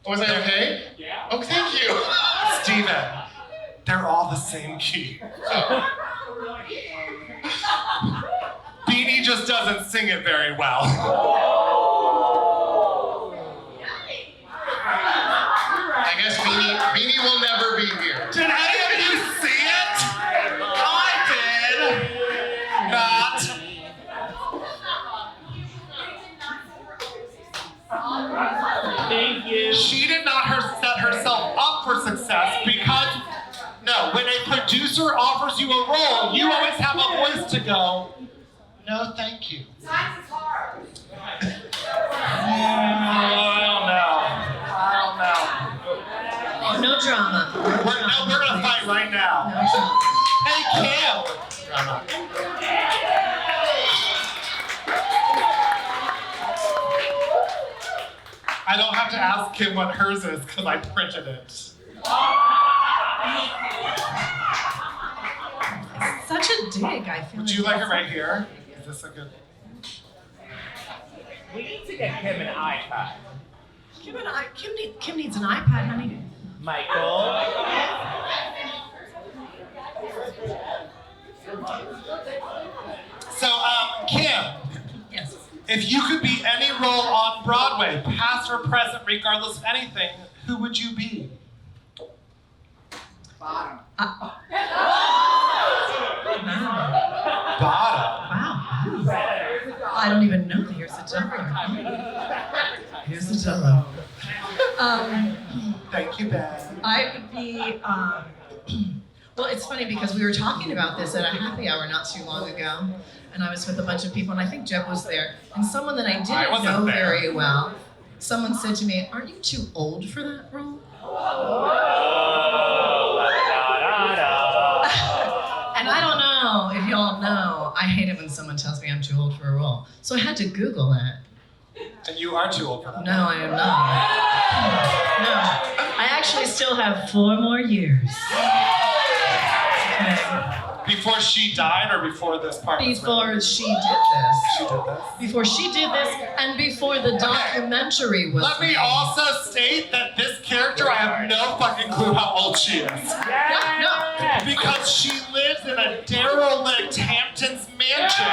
Was I okay? Yeah. Oh, thank you. Steven, they're all the same key. Beanie just doesn't sing it very well. I guess Beanie will never be here. Did any of you see it? I did. Not. Thank you. She did not set herself up for success because, no, when a producer offers you a role, you always have a voice to go, no, thank you. Times is hard. I don't know. Oh, no drama. We're gonna fight right now. No drama. Hey, Cam. Drama. I don't have to ask Kim what hers is because I printed it. Such a dig, I feel. Would you like it right here? Is this a good? We need to get Kim an iPad. Kim needs an iPad, honey. Michael. So, Kim. Yes. If you could be any role on Broadway, past or present, regardless of anything, who would you be? Bottom. Bottom. Wow. I don't even know. Here's a dollar. Thank you, Ben. I would be, well, it's funny because we were talking about this at a happy hour not too long ago, and I was with a bunch of people, and I think Jeb was there, and someone that I didn't wasn't know there. very well, someone said to me, aren't you too old for that role? And I don't know if y'all know, I hate it when someone tells me I'm too old for a role. So I had to Google that. And you are too old for that. No, I am not. No, I actually still have 4 more years. Okay. Before she died or before this part? was Before written? she did this. She did this? Before she did this, and before the documentary was Let me made. also state that this character, I have no fucking clue how old she is. No. Because she lives in a derelict Hamptons mansion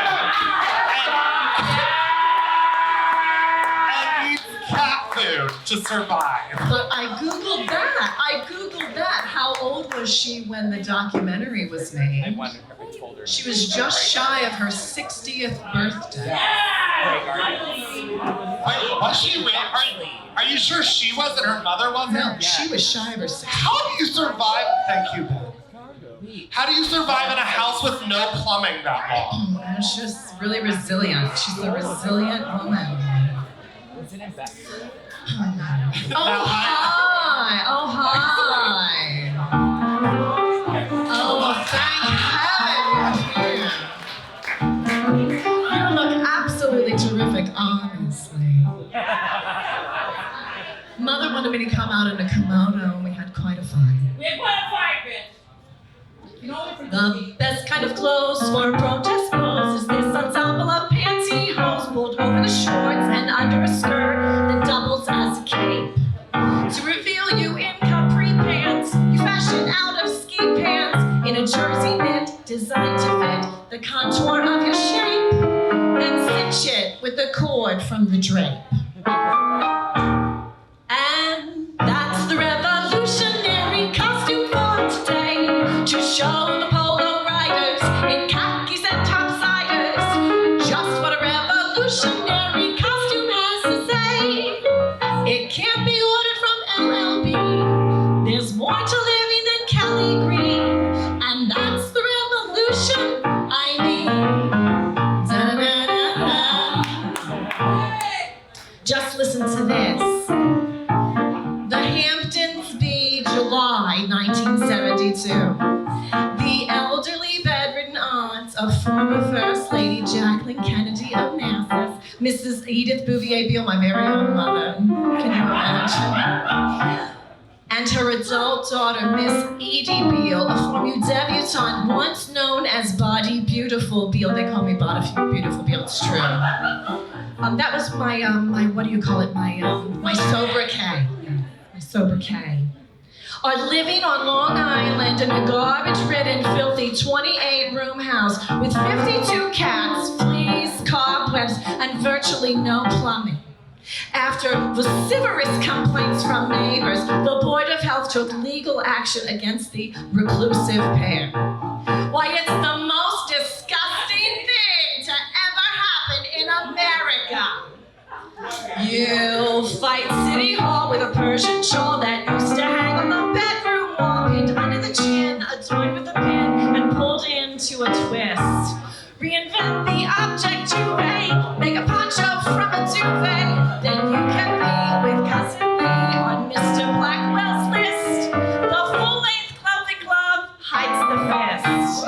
and eats cat food to survive. But I Googled that. How old was she when the documentary was I made? wonder if I told her. She was just shy of her 60th birthday. Wait, was she really? Are you sure she was and her mother wasn't? No, she was shy of her 60th. How do you survive? Thank you, Ben. How do you survive in a house with no plumbing that long? She's just really resilient. She's a resilient woman. Oh, hi. Oh, hi. Oh, thank heaven. You look absolutely terrific, honestly. Mother wanted me to come out in a kimono, and we had quite a fight. We had quite a fight, bitch. You know what? The best kind of clothes for protest balls is this ensemble of pantyhose pulled over the shorts and under a skirt that doubles as a cape. To reveal you in capri pants, you fashion out of ski pants in a jersey knit designed to fit the contour of your shape, then cinch it with the cord from the drape. And that's the revolutionary costume for today, to show the polo riders in khakis and topsiders just what a revolutionary costume has to say. It can't be ordered from LLB. There's more to living than Kelly Green, and that's the revolution I mean. Da-da-da-da-da. Just listen to this. The Hamptons be July 1972. The elderly bedridden aunt of former First Lady Jacqueline Kennedy Onassis, Mrs. Edith Bouvier Beale, my very own mother. Can you imagine? And her adult daughter, Miss Edie Beale, a former debutante once known as Body Beautiful Beale. They call me Body Beautiful Beale, it's true. That was my what do you call it? My sobriquet. My sobriquet. Are living on Long Island in a garbage-ridden, filthy 28-room house with 52 cats, fleas, cobwebs, and virtually no plumbing. After vociferous complaints from neighbors, the Board of Health took legal action against the reclusive pair. Why, it's the most disgusting thing to ever happen in America. You'll fight City Hall with a Persian shawl that used to hang on the bedroom wall, pinned under the chin, adorned with a pin, and pulled into a twist. Reinvent the object duvet, make a poncho from a duvet, then you can be with Cousin Lee on Mr. Blackwell's list. The full-length clothing glove hides the fist.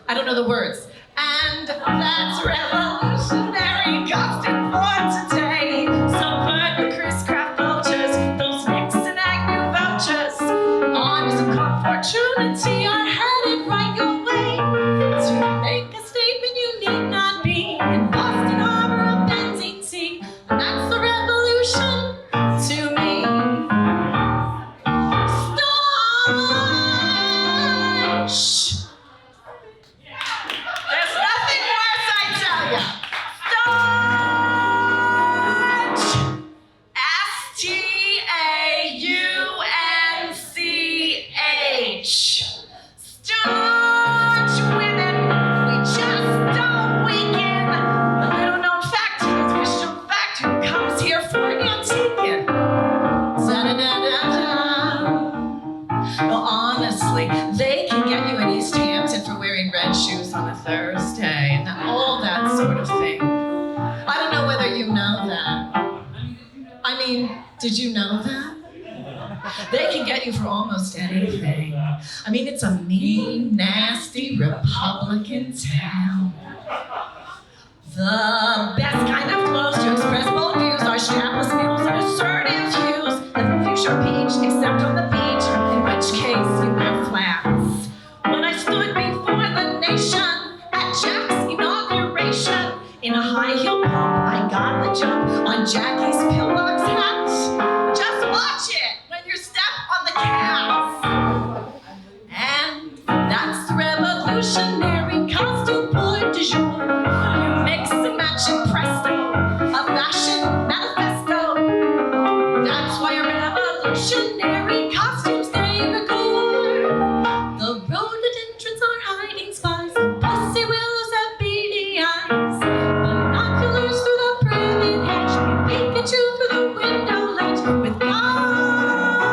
I don't know the words. And that's revolutionary costume for today. Subvert the Chris Craft vultures, those Nixon Agnew vouchers. Armies of opportunity are headed right your way. To make a statement you need not be in Boston Harbor or Benzene Sea. And that's the revolution to me. Staunch! There's nothing worse, I tell ya. Staunch. S-T-A-U-N-C-H. Staunch women, we just don't weaken. A little known fact is Bishop Fact, who comes here for antiquing. Da-da-da-da-da. Well, honestly, they can get you in East Hampton for wearing red shoes on a Thursday and all that sort of thing. I don't know whether you know that. I mean, did you know that? They can get you for almost anything. I mean, it's a mean, nasty Republican town. The best kind of clothes to express bold views are strapless mules and assertive hues. The fuchsia peach, except on the beach, in which case you wear flats. When I stood before the nation at Jack's inauguration, in a high-heel pump, I got the jump on Jackie's pillbox hat. Just watch it when you step on the cats. And that's the revolutionary costume pour du jour. You mix and match in presto, a fashion manifesto. That's why a revolutionary costumes they record. The rhododendrons are hiding spies, pussy willows have beady eyes, binoculars through the privet hedge, Pikachu through the window ledge. With guile,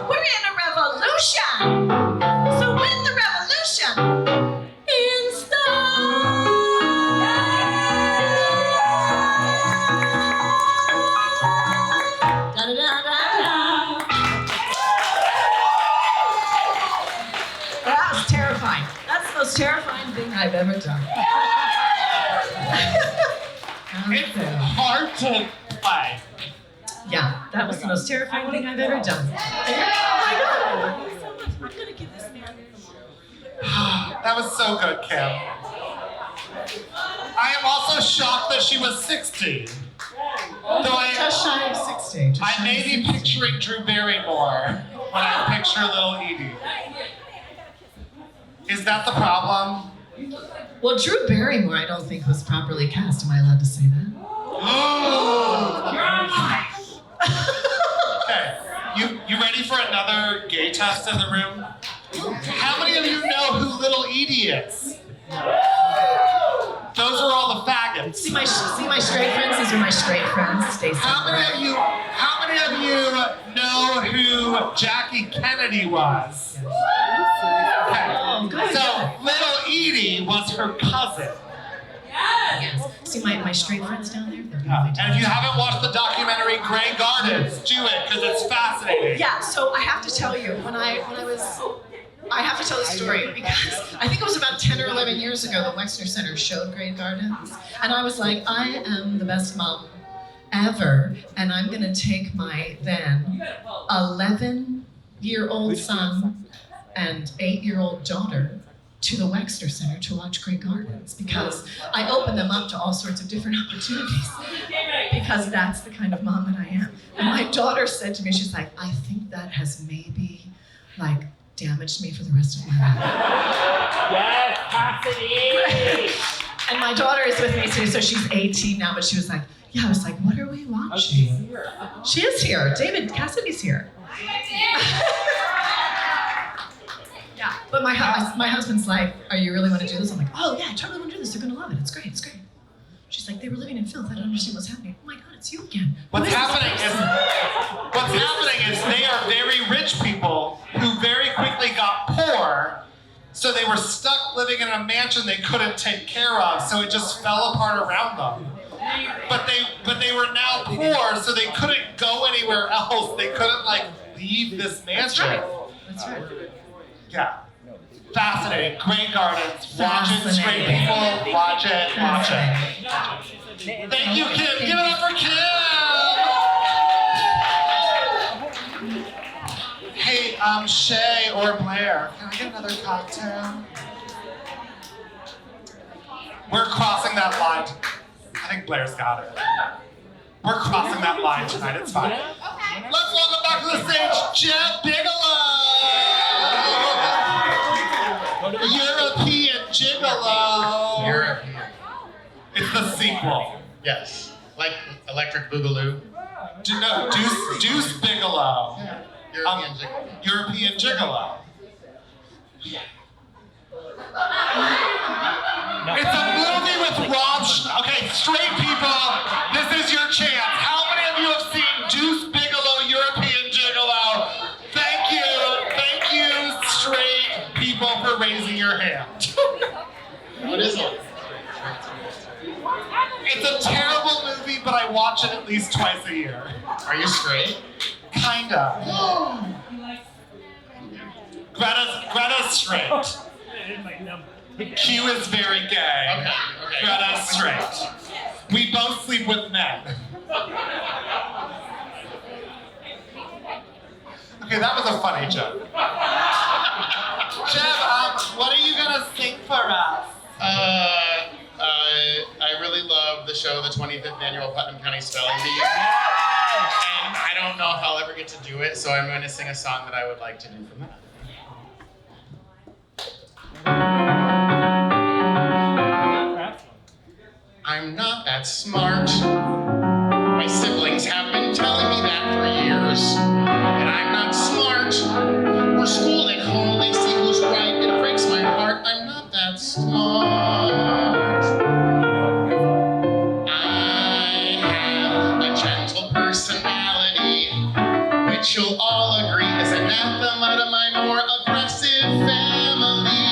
we're in a revolution. So win the revolution in style. Da-da-da-da-da. That was terrifying. That's the most terrifying thing I've ever done. It's hard to play. Yeah, That was the most terrifying thing I've ever done. Oh my God. Thank you so much. I'm gonna give this man. That was so good, Kim. I am also shocked that she was 16. Though Just shy of 60. I may be picturing Drew Barrymore when I picture little Edie. Is that the problem? Well, Drew Barrymore, I don't think was properly cast. Am I allowed to say that? Okay, you ready for another gay test in the room? How many of you know who little Edie is? Those are all the faggots. See my straight friends? These are my straight friends. Stacy. How many of you know who Jackie Kennedy was? Okay. Oh, good. So little Edie was her cousin. Yes. See my straight friends down there? They're really And if you haven't watched the documentary Grey Gardens, do it because it's fascinating. Yeah, so I have to tell you, I have to tell the story because I think it was about 10 or 11 years ago the Wexner Center showed Grey Gardens. And I was like, I am the best mom ever. And I'm going to take my then 11-year-old son and 8-year-old daughter to the Wexner Center to watch Grey Gardens because I open them up to all sorts of different opportunities because that's the kind of mom that I am. And my daughter said to me, she's like, I think that has maybe damaged me for the rest of my life. Yes, Cassidy! And my daughter is with me too, so she's 18 now, but she was like, yeah, I was like, what are we watching? She is here. David Cassidy's here. Yeah, but my husband's like, are you really want to do this? I'm like, oh yeah, I totally want to do this. They're gonna love it. It's great, it's great. She's like, they were living in filth. I don't understand what's happening. Oh my God, it's you again. What's happening is they are very rich people who very quickly got poor, so they were stuck living in a mansion they couldn't take care of, so it just fell apart around them. But they were now poor, so they couldn't go anywhere else. They couldn't leave this mansion. That's right. Yeah. Fascinating. Grey Gardens. Watch it, straight people. Watch it. Watch it. Thank you, Kim. Give it up for Kim. Hey, Shay or Blair, can I get another cocktail? We're crossing that line. I think Blair's got it. We're crossing that line tonight. It's fine. Let's welcome back to the stage, Jeb Bigelow. European Gigolo. European. It's the sequel. Yes. Like Electric Boogaloo. Deuce Bigelow. European Gigolo. European Gigolo. It's a movie with Rob. Okay, straight people, this is your chance. How many of you have seen Deuce Bigelow, European Gigolo? Thank you, straight people, for raising your hand. What is it? It's a terrible movie, but I watch it at least twice a year. Are you straight? Kinda. Greta's straight. Q is very gay. Okay. Greta's straight. We both sleep with men. Okay, that was a funny joke. Jeb, what are you gonna sing for us? I really love the show, the 25th Annual Putnam County Spelling Bee. And I don't know if I'll ever get to do it, so I'm going to sing a song that I would like to do from that. I'm not that smart. My siblings have been telling me that for years. And I'm not smart. We're schooled at home, they see who's right. It breaks my heart. I'm not that smart. I have a gentle personality, which you'll all agree is anathema to my more aggressive family.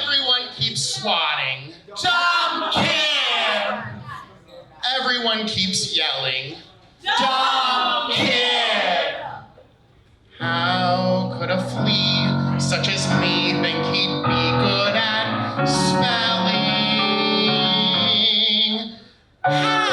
Everyone keeps swatting. Dumb kid! Everyone keeps yelling. Dumb kid! How could a flea such as me think he'd be good at spelling? How?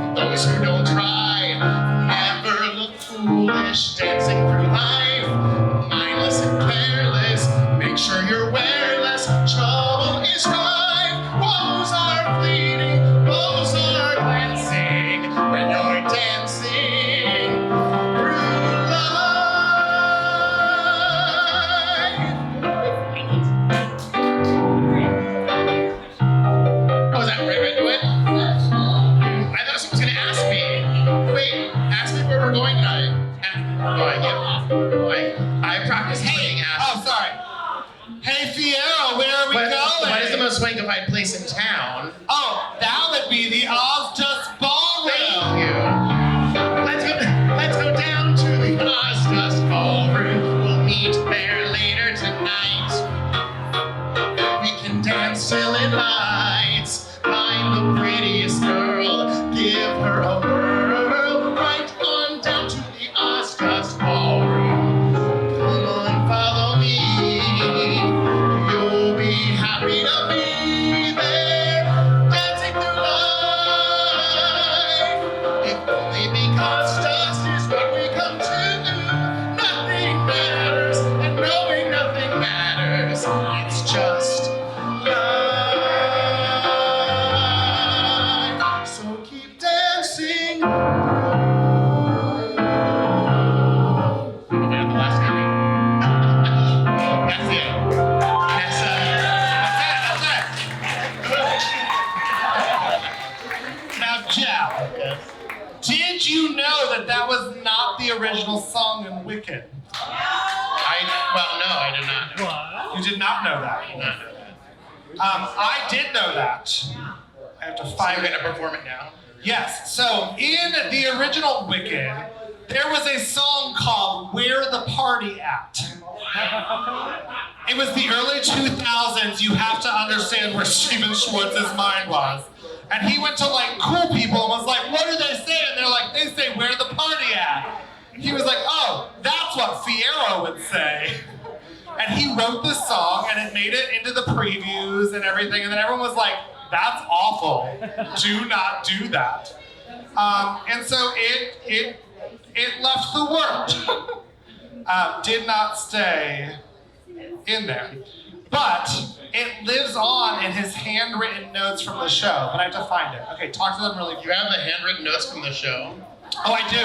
don't try. Never look foolish dancing through life. Mindless and careless, make sure you're wearless. Trouble is rife, woes are fleeting, woes are glancing when you're dancing through life. Oh, is that right to it? I thought someone was going to ask me. Wait, ask me where we're going tonight. We're going, yeah. We're going. I practiced playing Oh, sorry. Hey, Fiero, where are we going? What is the most swankified place in town? Oh, that would be the Ozdust Ballroom. Thank you. Let's go down to the Ozdust Ballroom. We'll meet there later tonight. We can dance till it lights. Find the prettiest girl, give her a whirl. Right on down to the Ozdust Ballroom. Come on, follow me. You'll be happy to be there, dancing through life. If only because dust is what we come to do. Nothing matters, and knowing nothing matters. It's just life. So keep dancing. The last thing. That's it. Now, Jeff, did you know that was not the original song in Wicked? No, I did not know. You did not know that. I did not know that. I did know that. I have to So find you're it. gonna perform it now? Yes. So in the original Wicked, there was a song called "Where the Party At." It was the early 2000s. You have to understand where Stephen Schwartz's mind was. And he went to like cool people and was like, "What do they say?" And they're like, "They say, where the party at?" He was like, "Oh, that's what Fiero would say." And he wrote this song and it made it into the previews and everything. And then everyone was like, "That's awful. Do not do that." And so it left the word. Did not stay in there. But it lives on in his handwritten notes from the show. But I have to find it. Okay, talk to them really quick. You have the handwritten notes from the show? Oh, I do.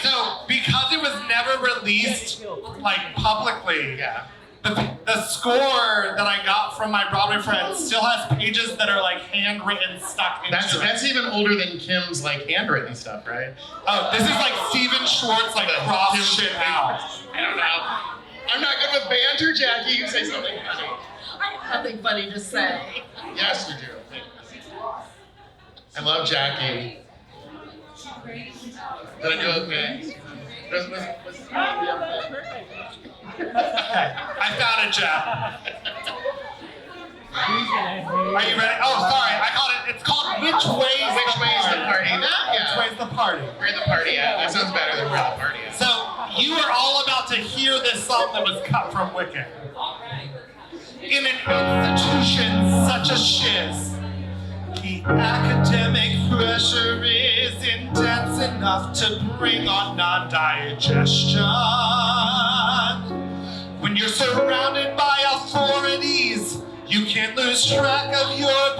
So because it was never released like publicly, Yeah. the score that I got from my Broadway friends still has pages that are like handwritten stuck into it. That's even older than Kim's like handwritten stuff, right? Oh, this is like Stephen Schwartz like cross shit out. I don't know. I'm not good with banter, Jackie. You say something funny. I have nothing funny to say. Yes, you do. I love Jackie. Did I do okay? Okay, I found it, Jeff. Are you ready? Oh, sorry, I caught it. It's called Which Way's Which Way's the Party? Which Yeah. Way's the Party? Where the party at? That sounds better than where the party at. So you are all about to hear this song that was cut from Wicked. In an institution such as shiz, the academic pressure is intense enough to bring on non-digestion. When you're surrounded by authorities, you can't lose track of your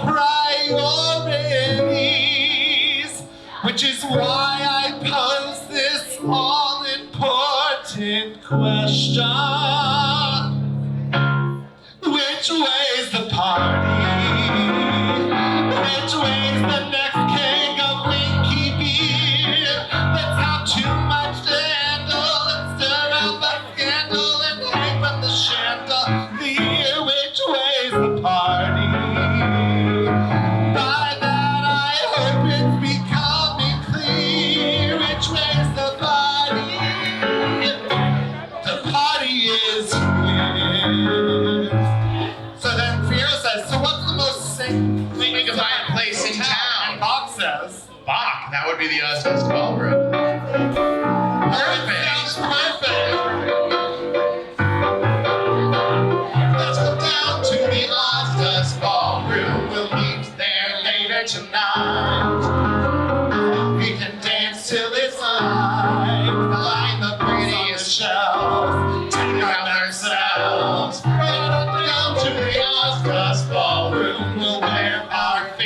priorities, which is why I pose this all-important question. Which way's the party? Which way's the next keg of winky beer? Let's have too much to handle and stir out the scandal and hang from the chandelier. Which way's the party? By that I hope it's becoming clear. Which way's the party? The party is here. So then Fiero says, so what's the most Swankified place in town? And Bob says, Bach. That would be the Ozdust Ballroom. perfect. Perfect. Let's go down to the Ozdust Ballroom. We'll meet there later tonight. We can dance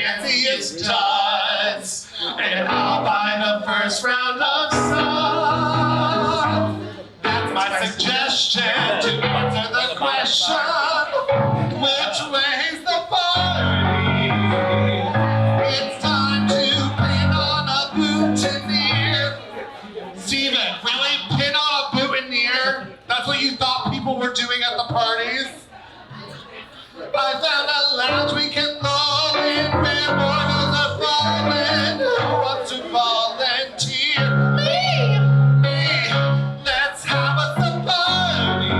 fanciest duds. And I'll buy the first round of sun. That's my suggestion to answer the question. Which way's the party? It's time to pin on a boutonniere. Steven, really? Pin on a boutonniere? That's what you thought people were doing at the parties? I found a lounge we can roll in where mortals are falling. Who wants to volunteer? Me! Let's have us a party.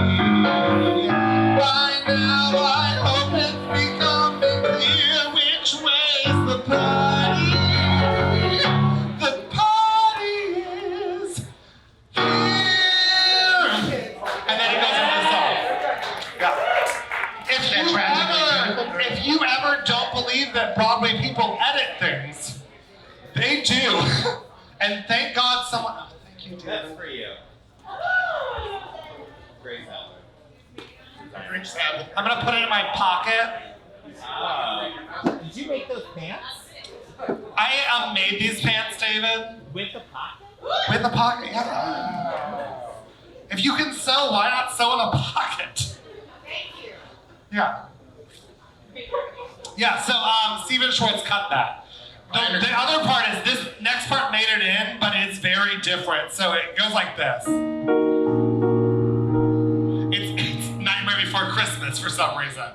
By now I hope it's becoming clear which way's the party. The party is here. And then it goes into the song. Yeah. If you ever don't believe that Broadway people edit things, they do. And thank God someone. Oh, thank you, That's David. for you. Great album. I'm gonna put it in my pocket. Did you make those pants? I made these pants, David. With the pocket? With the pocket, yeah. If you can sew, why not sew in a pocket? Yeah. Yeah, so Steven Schwartz cut that. The other part is this next part made it in, but it's very different. So it goes like this. It's Nightmare Before Christmas for some reason.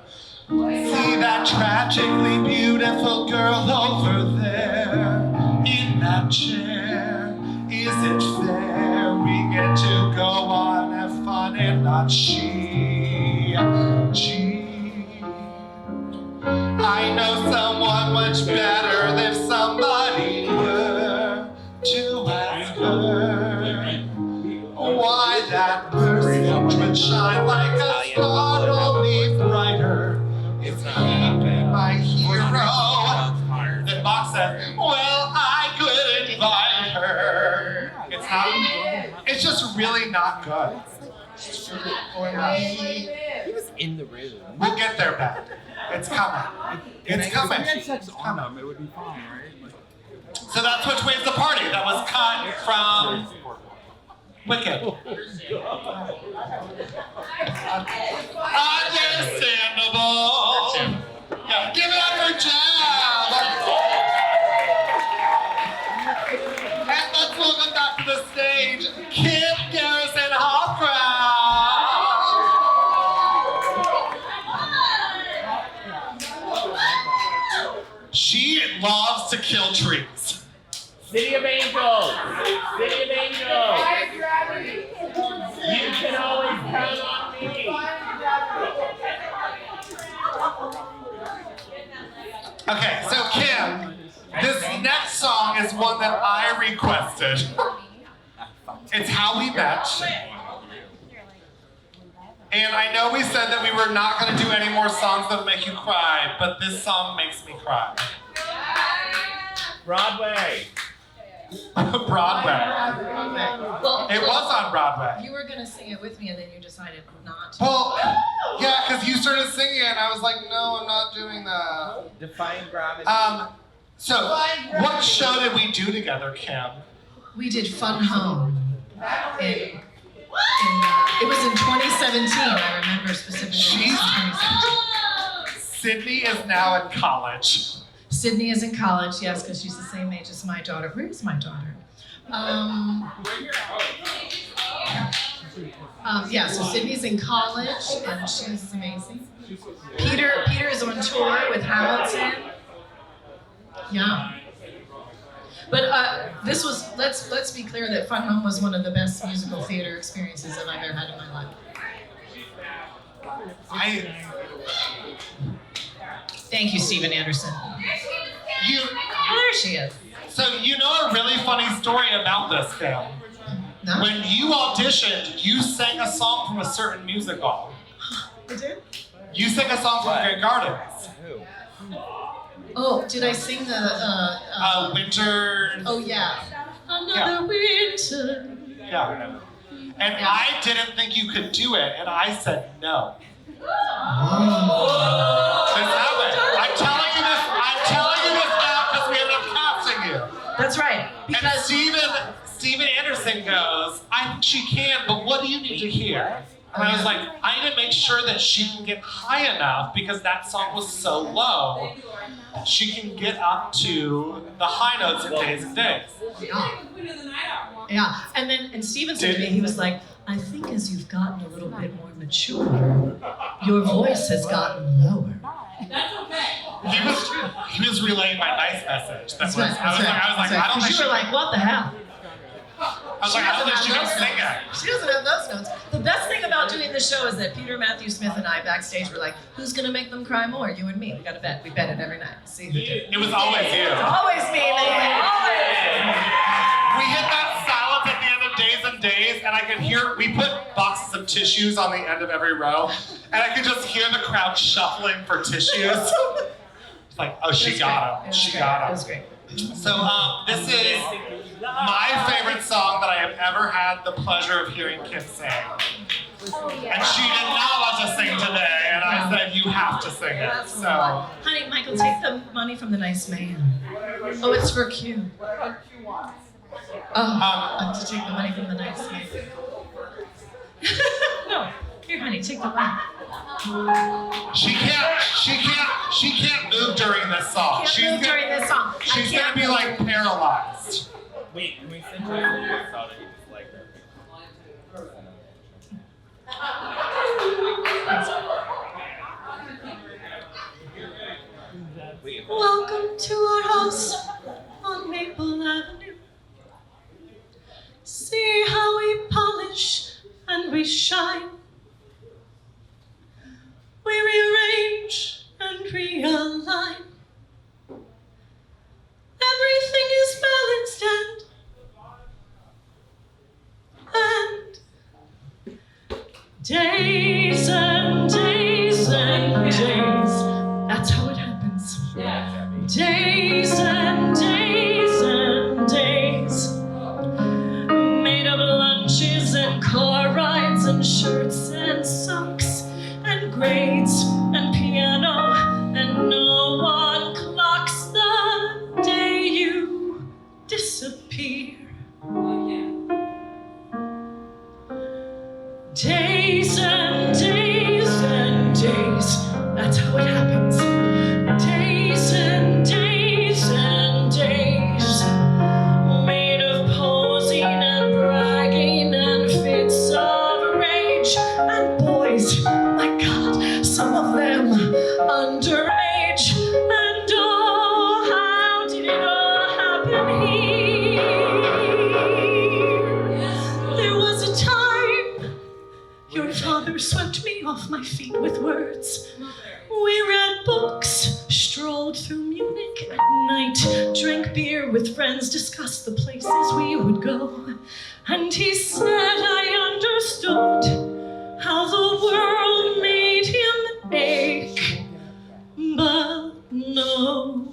See that tragically beautiful girl over there in that chair. Is it fair we get to go on have fun and not she? I know someone much better if somebody were to ask her why that person would shine like a star, only brighter. It's my hero. Then Bach said, well, I could invite her. It's just really not good. He was in the room. We'll get there, Ben. It's coming. It's coming. If we had sex on them, it would be fine, right? Like, So that's Which Way's the Party. That was cut from Wicked. Understandable. Yeah, give it up for Jeb. And let's welcome back to the stage, Kid Garrison Hopcraft. She loves to kill trees. City of Angels! City of Angels! You can always count on me! Okay, so Kim, this next song is one that I requested. It's How We Met. And I know we said that we were not going to do any more songs that make you cry, but this song makes me cry. Broadway! Broadway. It was on Broadway. You were gonna sing it with me, and then you decided not to. Well, yeah, because you started singing it, and I was like, no, I'm not doing that. Defying gravity. So, what show did we do together, Kim? We did Fun Home. It was in 2017. I remember specifically. It was 2017. Sydney is now in college. Sydney is in college, yes, because she's the same age as my daughter. Where's my daughter? Yeah, so Sydney's in college, and she's amazing. Peter is on tour with Hamilton. Yeah. But this was, let's be clear that Fun Home was one of the best musical theater experiences that I've ever had in my life. Thank you, Stephen Anderson. There she is. So you know a really funny story about this, Kim. No? When you auditioned, you sang a song from a certain musical. I did? You sang a song from Great Gardens. Oh, did I sing the Winter. Oh yeah. Another winter. Yeah. And I didn't think you could do it, and I said no. This happened. I'm telling you this That's right. And Because Steven Anderson goes, I think she can, but what do you need to hear? And I was like, I need to make sure that she can get high enough because that song was so low. She can get up to the high notes in Days and Days. yeah, and Steven said to me, he was like, I think as you've gotten a little bit more mature, your voice has gotten lower. That's okay. He was relaying my nice message. That's right. I was like, I don't think you were like, what the hell? I was like, I don't think she can sing it. She doesn't have those notes. The best thing about doing the show is that Peter Matthew Smith and I backstage were like, who's gonna make them cry more? You and me. We got to bet. We bet it every night. See who did. It was always you. Always me, man. Always. We hit that silence at the end of Days and Days, and I could hear, we put boxes of tissues on the end of every row, and I could just hear the crowd shuffling for tissues. It's like, oh, she got him. She got him. It was great. So this is my favorite song that I have ever had the pleasure of hearing Kim sing. And she did not want to sing today, and I said, you have to sing it. So, Honey, Michael, take the money from the nice man. Oh, it's for Q. Oh, to take the money from the nice man. No, here, honey, take the money. she can't move during this song. Can't move during this song. She's gonna be like paralyzed. Wait, can we send her a so that you just like her? Welcome to our house on Maple Avenue. See how we polish and we shine. We rearrange and realign. Everything is balanced and days and days and days. That's how it happens. Days and days and days. Made of lunches and car rides and shirts and socks and grades and piano, and no one clocks the day you disappear. Days and days and days. That's how it happens. Days and days and days. Made of posing and bragging and fits of rage. And boys, my God, some of them underage. And oh, how did it all happen here? There was a time your father swept me off my feet with words. We read books, strolled through Munich at night, drank beer with friends, discussed the places we would go. And he said I understood how the world made him ache. But no,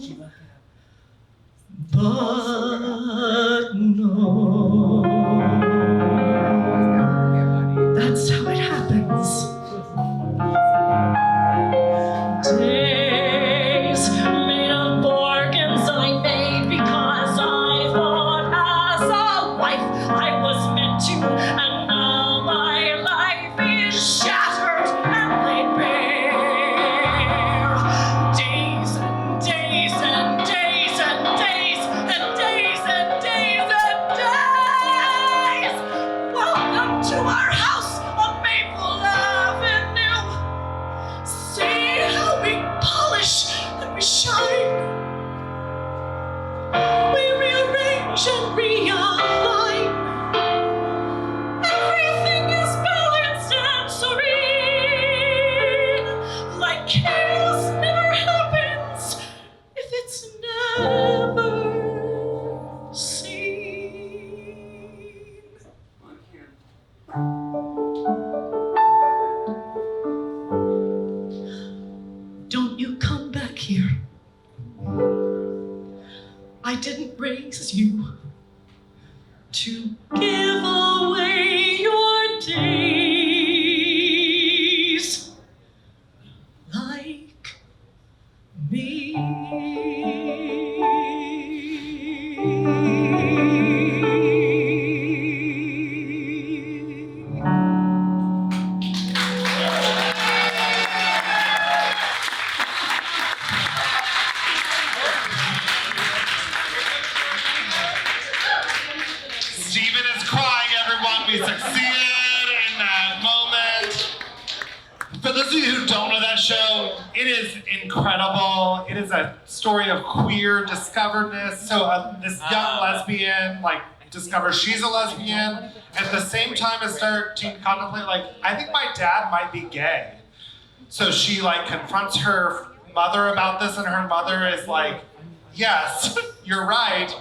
that's how it happens. Days made of bargains I made because I thought as a wife I was meant to, and now my life is shattered and laid bare. Days and days and days and days and days and days and days. Welcome to our house on Maple Avenue. See how we polish and we shine. We rearrange and realign. Everything is balanced and serene. Like chaos never happens if it's never seen. Don't you come back here. I didn't raise you to give away your days like me. She succeeded in that moment. For those of you who don't know that show, it is incredible. It is a story of queer discoveredness. So this young lesbian discovers she's a lesbian. At the same time as starting to contemplate, I think my dad might be gay. So she confronts her mother about this, and her mother is like, yes, you're right.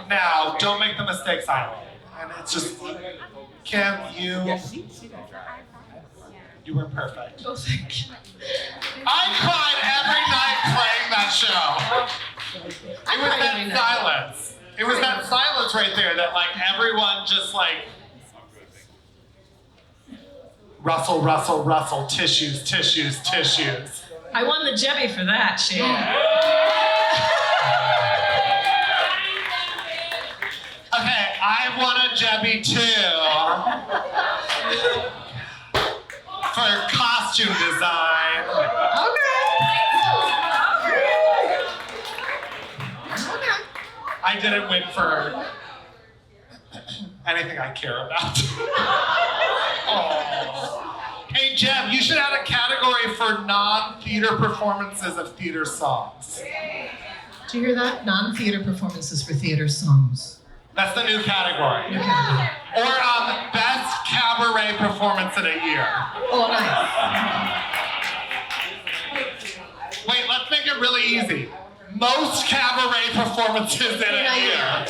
Now, don't make the mistakes I made. And it's just, Kim, you were perfect. Oh, thank you. I cried every night playing that show. It was that silence. It was that silence right there that everyone just rustle, rustle, rustle, tissues, tissues, tissues. I won the Jebby for that, shit. Okay, I won a Jebby too. For costume design. Okay. I didn't win for anything I care about. Oh. Hey Jeb, you should add a category for non-theater performances of theater songs. Do you hear that? Non-theater performances for theater songs. That's the new category. Or best cabaret performance in a year. Oh, nice. Wait, let's make it really easy. Most cabaret performances in a year.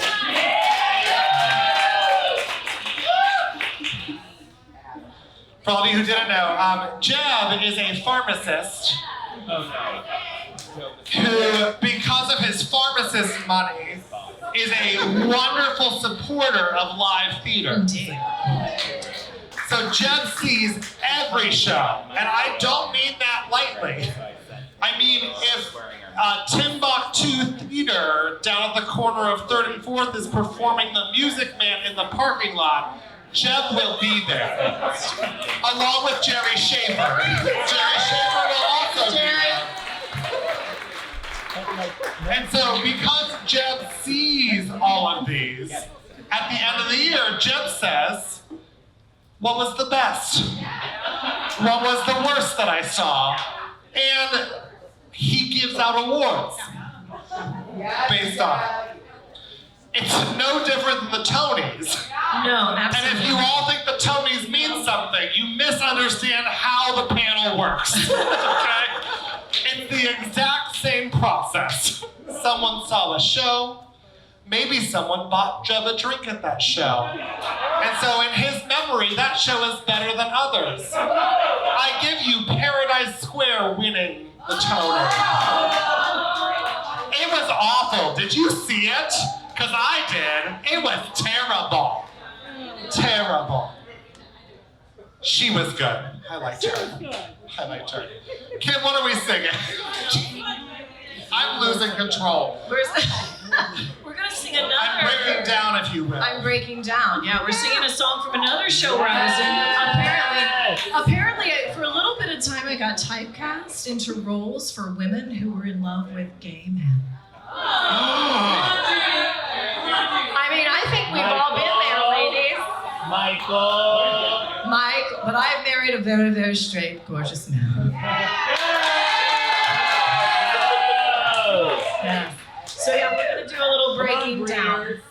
For all of you who didn't know, Jeb is a pharmacist who, because of his pharmacist money, is a wonderful supporter of live theater. Indeed. So Jeb sees every show, and I don't mean that lightly. I mean, if Timbuktu Theater down at the corner of 3rd and 4th is performing The Music Man in the parking lot, Jeb will be there, along with Jerry Schaefer. Jerry Schaefer will also be there. And so, because Jeb sees all of these, at the end of the year, Jeb says, what was the best? What was the worst that I saw? And he gives out awards based on it. It's no different than the Tonys. No, absolutely. And if you all think the Tonys mean something, you misunderstand how the panel works. Okay? It's the exact same process. Someone saw a show, maybe someone bought Jeb a drink at that show. And so in his memory, that show is better than others. I give you Paradise Square winning the Tony. It was awful. Did you see it? Because I did. It was terrible. Terrible. She was good. I liked her. I liked her. Kim, what are we singing? I'm losing control. We're gonna sing another. I'm breaking down, if you will. I'm breaking down. Yeah, we're singing a song from another show where I was in. Apparently, for a little bit of time, I got typecast into roles for women who were in love with gay men. I mean, I think we've all been there, ladies. Mike, but I've married a very, very straight, gorgeous man. Yeah. So yeah, we're gonna do a little breaking down. We're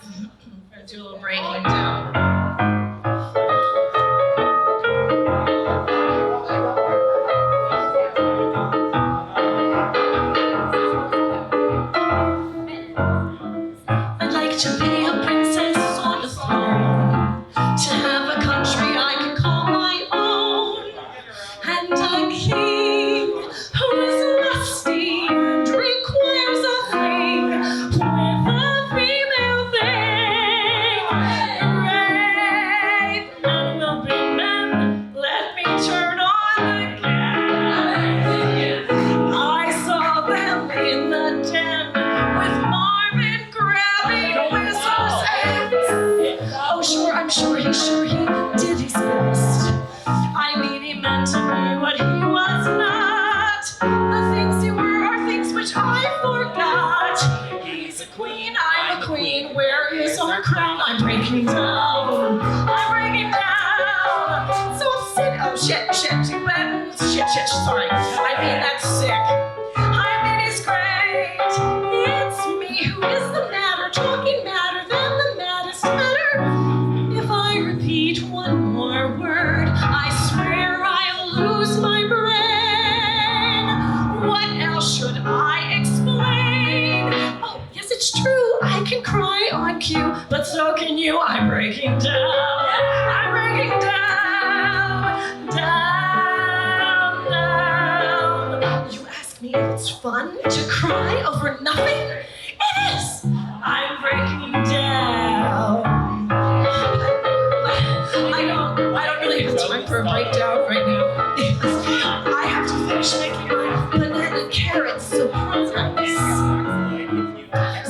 gonna do a little breaking down. I'd like to be a princess on a throne, to have a country I can call my own, and a king who is lusty and requires a fling with a female thing. Rape and will be men, let me turn on the gas. I saw them in the den with Marvin grabbing whistles and I'm sure he did his best. I mean, he meant to be what he was not. The things he were are things which I forgot. He's a queen, I'm a queen. Where is our crown? I'm breaking down. I'm breaking down. Shit, sorry. I mean, that's sick. I mean, it's great. It's me who is the matter, talking madder than the maddest matter. If I repeat one more word, I swear I'll lose my brain. What else should I explain? Oh, yes, it's true. I can cry on cue, but so can you. I'm breaking down. I'm breaking down. You ask me if it's fun to cry over nothing? It is. I'm breaking down. I don't really have time for a breakdown right now because I have to finish making my banana carrot surprise.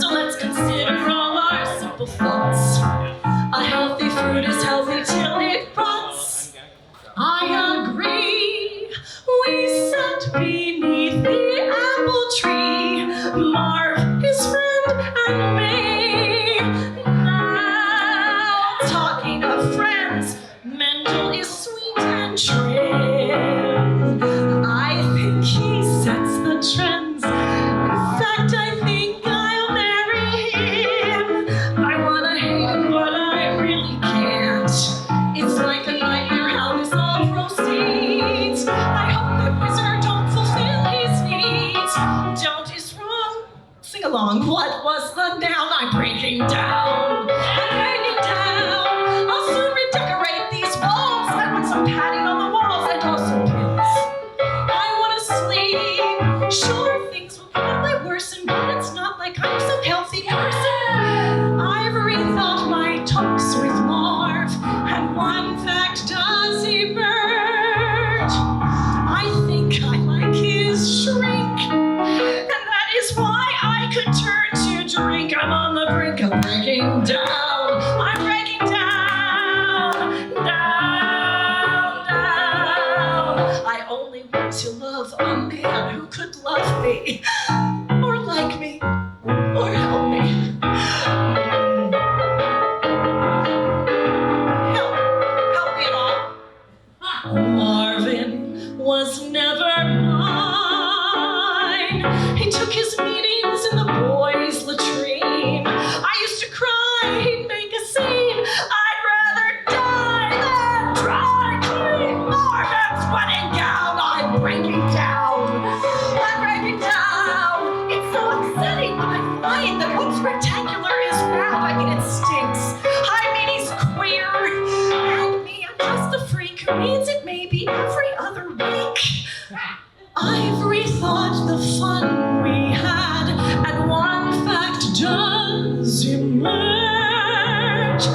So let's consider all our simple thoughts. A healthy fruit is healthy till it rots. I agree. We sat beneath the apple tree, Marv, his friend, and me. Now, talking of friends, Mendel is sweet and trim. I think he sets the trends. In fact, I think I'll marry him. I wanna hate him, but I really can't. It's like a nightmare how this all proceeds. I hope that wizard don't fulfill his needs. Don't is wrong. Sing along. What was the noun? I'm breaking down. I'm breaking down. I'll soon redecorate these walls. I want some padding on the walls and also pins. I want to sleep. Sure, things will probably worsen, but it's not like I'm some healthy person. I've rethought my talks with Marv, and one fact does emerge. I think I like his shrink, and that is why I could turn to drink. I'm on the brink of breaking down. I'm breaking down, down, down. I only want to love a man who could love me, or like me, or help me. Help me at all. Marvin was never mine. He took his meetings in the boys' latrine. I used to cry, he'd make a scene. I'd rather die than dry clean. Marvin's wedding gown, I'm breaking down. I'm breaking down. It's so upsetting when I find that what's rectangular is round. I mean, it stinks. I mean, he's queer. And me, I'm just a freak who needs it maybe every other week. I've rethought the fun we had, and one fact does emerge. I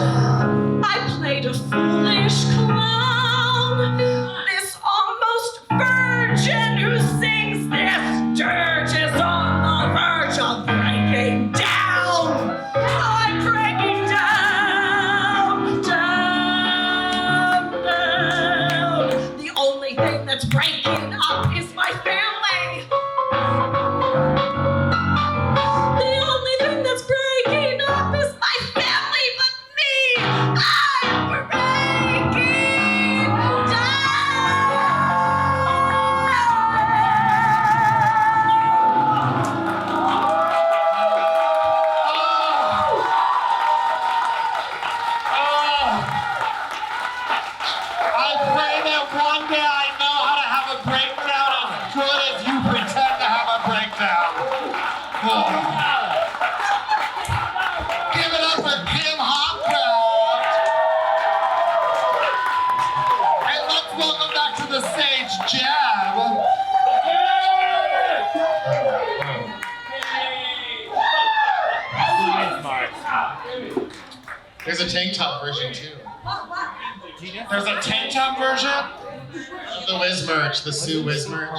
played a foolish clown, this almost virgin who sings this dirge is on the verge of breaking down. I'm breaking down, down, down. The only thing that's breaking up is my family. The only thing that's breaking up is my family, but me, I'm breaking I pray that one day I know how to have a breakdown as good as you pretend to have a breakdown. Oh. Give it up for Kim Hopcraft. And let's welcome back to the stage, Jeb. There's a tank top version too. There's a tank top version? The Wiz merch, the Sue Wiz merch.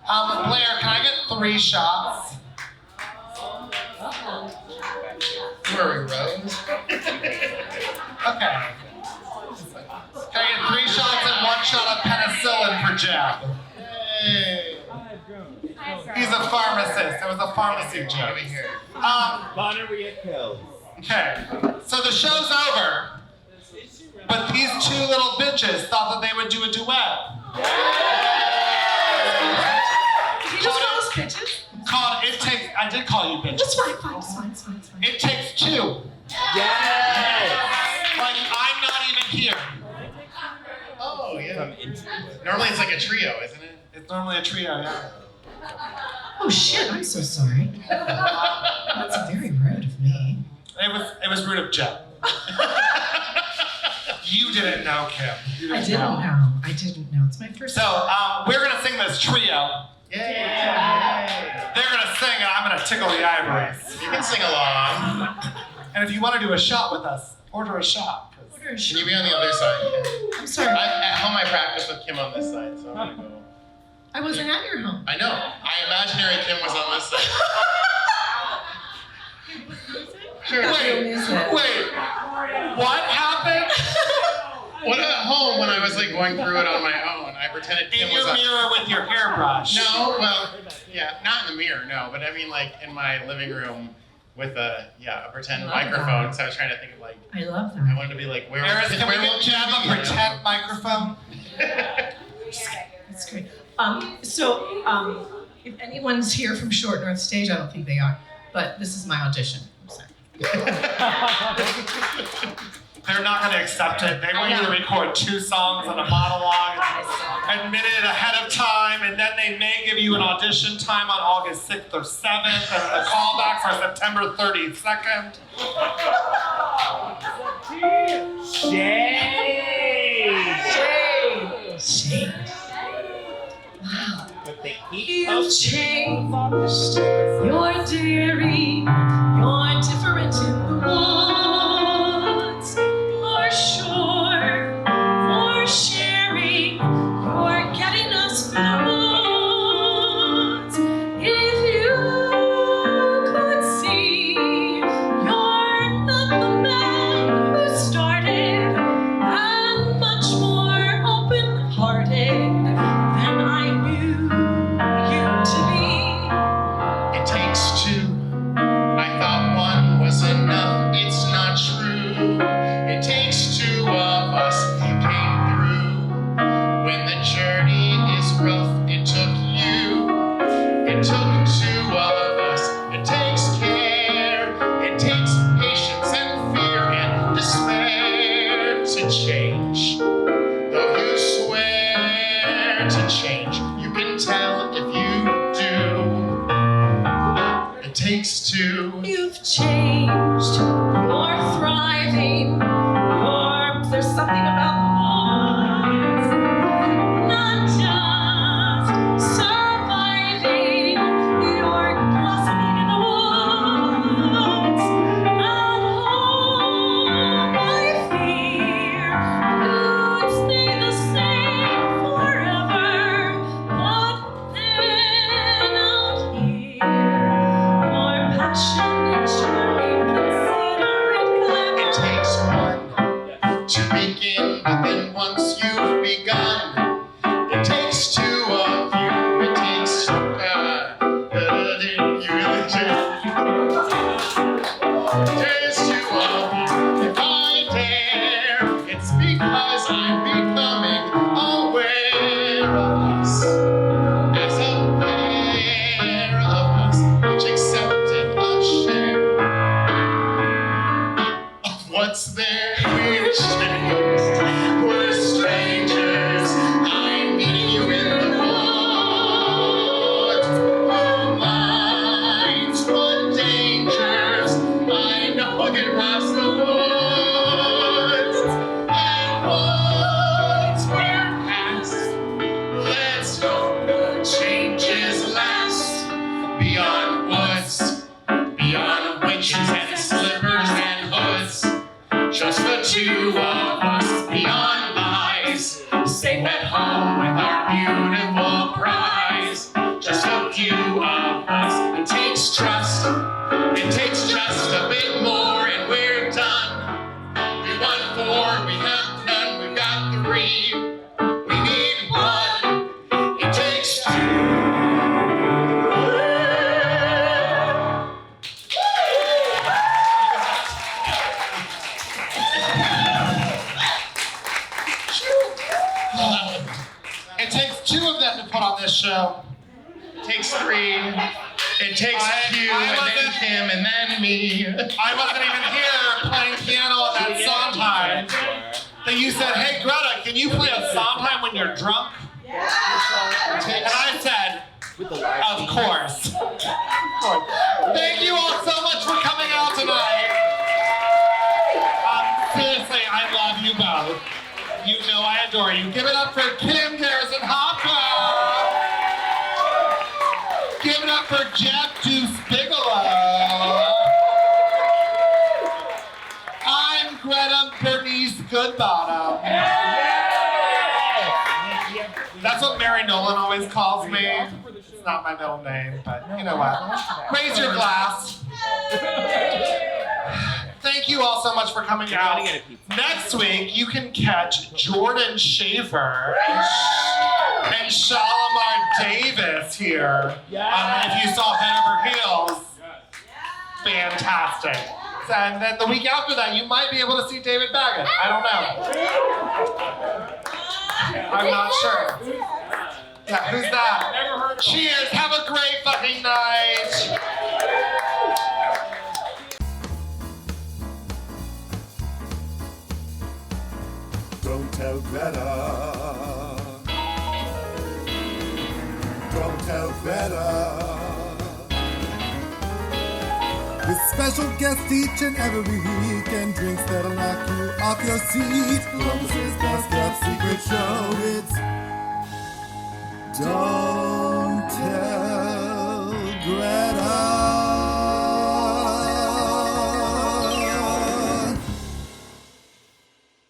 Blair, can I get 3 shots? Where are we, Rose? Okay. Can I get 3 shots and 1 shot of penicillin for Jeb? Hey. He's a pharmacist. It was a pharmacy Give joke. me here. Gonorrhea pills. Okay. So the show's over. But these two little bitches thought that they would do a duet. Did you just call us bitches? Called It Takes, I did call you bitches. It's fine, it's fine. It Takes Two. Yes! Like, I'm not even here. Oh, yeah. Normally it's like a trio, isn't it? It's normally a trio, yeah. Oh shit, I'm so sorry. That's very rude of me. It was rude of Jeb. You didn't know, Kim. You I didn't know. It's my first So, we're gonna sing this trio. Yay! They're gonna sing and I'm gonna tickle the ivories. You can sing along. And if you wanna do a shot with us, order a shot. order a Can you be on the other side? I'm sorry. At home I practice with Kim on this side, so I'm gonna go. I wasn't at your home. I know. Imaginary Kim was on this side. Sure. Wait, what happened? What at home when I was like going through it on my own? I pretended Kim In was your on. mirror with your hairbrush. No, well, yeah, not in the mirror, no, but I mean like in my living room with a pretend microphone. So I was trying to think of like, I love I that. wanted to be like, where Eris, can we will get Jeb a pretend microphone? That's great. If anyone's here from Short North Stage, I don't think they are, but this is my audition. I'm sorry. They're not going to accept it. They want you to record 2 songs and a monologue, admit it ahead of time, and then they may give you an audition time on August 6th or 7th, and the callbacks are September 32nd. Shade! Wow. But they keep You've changed. You're daring. You're different in the woods. You're sure. For sharing. You're getting us through the woods. If you could see, you're not the man who started. And much more open-hearted than I knew you to be. It takes 2. I thought 1 was enough. It's not true. It takes 2 of us. You came through. When the journey is rough, it took you. It took 2 of us. It takes care. It takes patience and fear and despair to change. Though you swear to change, you can tell if you do. It takes 2. You've changed. You're thriving. There's something about the woods. Not just surviving. You're blossoming in the woods. At home, I fear you'd stay the same forever. But then out here, your passion and journey, consider it clever. It takes 1 to begin, but then once you've begun, it takes 2 of you. It takes you really do. It takes 2 of you. If I dare, it's because I'm becoming aware of us. As a pair of us, each accepting a share of what's there. We've changed. We're strangers. I'm meeting you in the woods. Who minds what dangers? I know I can pass the woods. And once we're past, let's hope the changes last. Beyond woods, beyond witches and slippers and hoods. Just the 2 of us, beyond lies. Safe at home with our beautiful prize. Just a few of us. It takes trust. It takes just a bit more, and we're done. We want 4, we have none. We've got 3. We need 1. It takes 2. It takes Q and then Kim and then me. I wasn't even here playing piano at that Sondheim. That you said, hey Greta, can you play a Sondheim when you're drunk? And I said, of course. Thank you all so much for coming out tonight. Seriously, I love you both. You know I adore you. Give it up for Kim, Garrison Hopcraft. Give it up for Jeb Bigelow. I'm Gretta Goodbottom. That's what Mary Nolan always calls me. It's not my middle name, but you know what? Raise your glass. Thank you all so much for coming out. Next week, you can catch Jordan Schaefer and Shalimar Davis here. If you saw Head Over Heels, fantastic. And then the week after that, you might be able to see David Baggett. I don't know. I'm not sure. Yeah, who's that? Cheers. Have a great fucking night. Don't tell Greta. Don't tell Greta. With special guests each and every week and drinks that'll knock you off your seat. Columbus's best kept secret show. It's Don't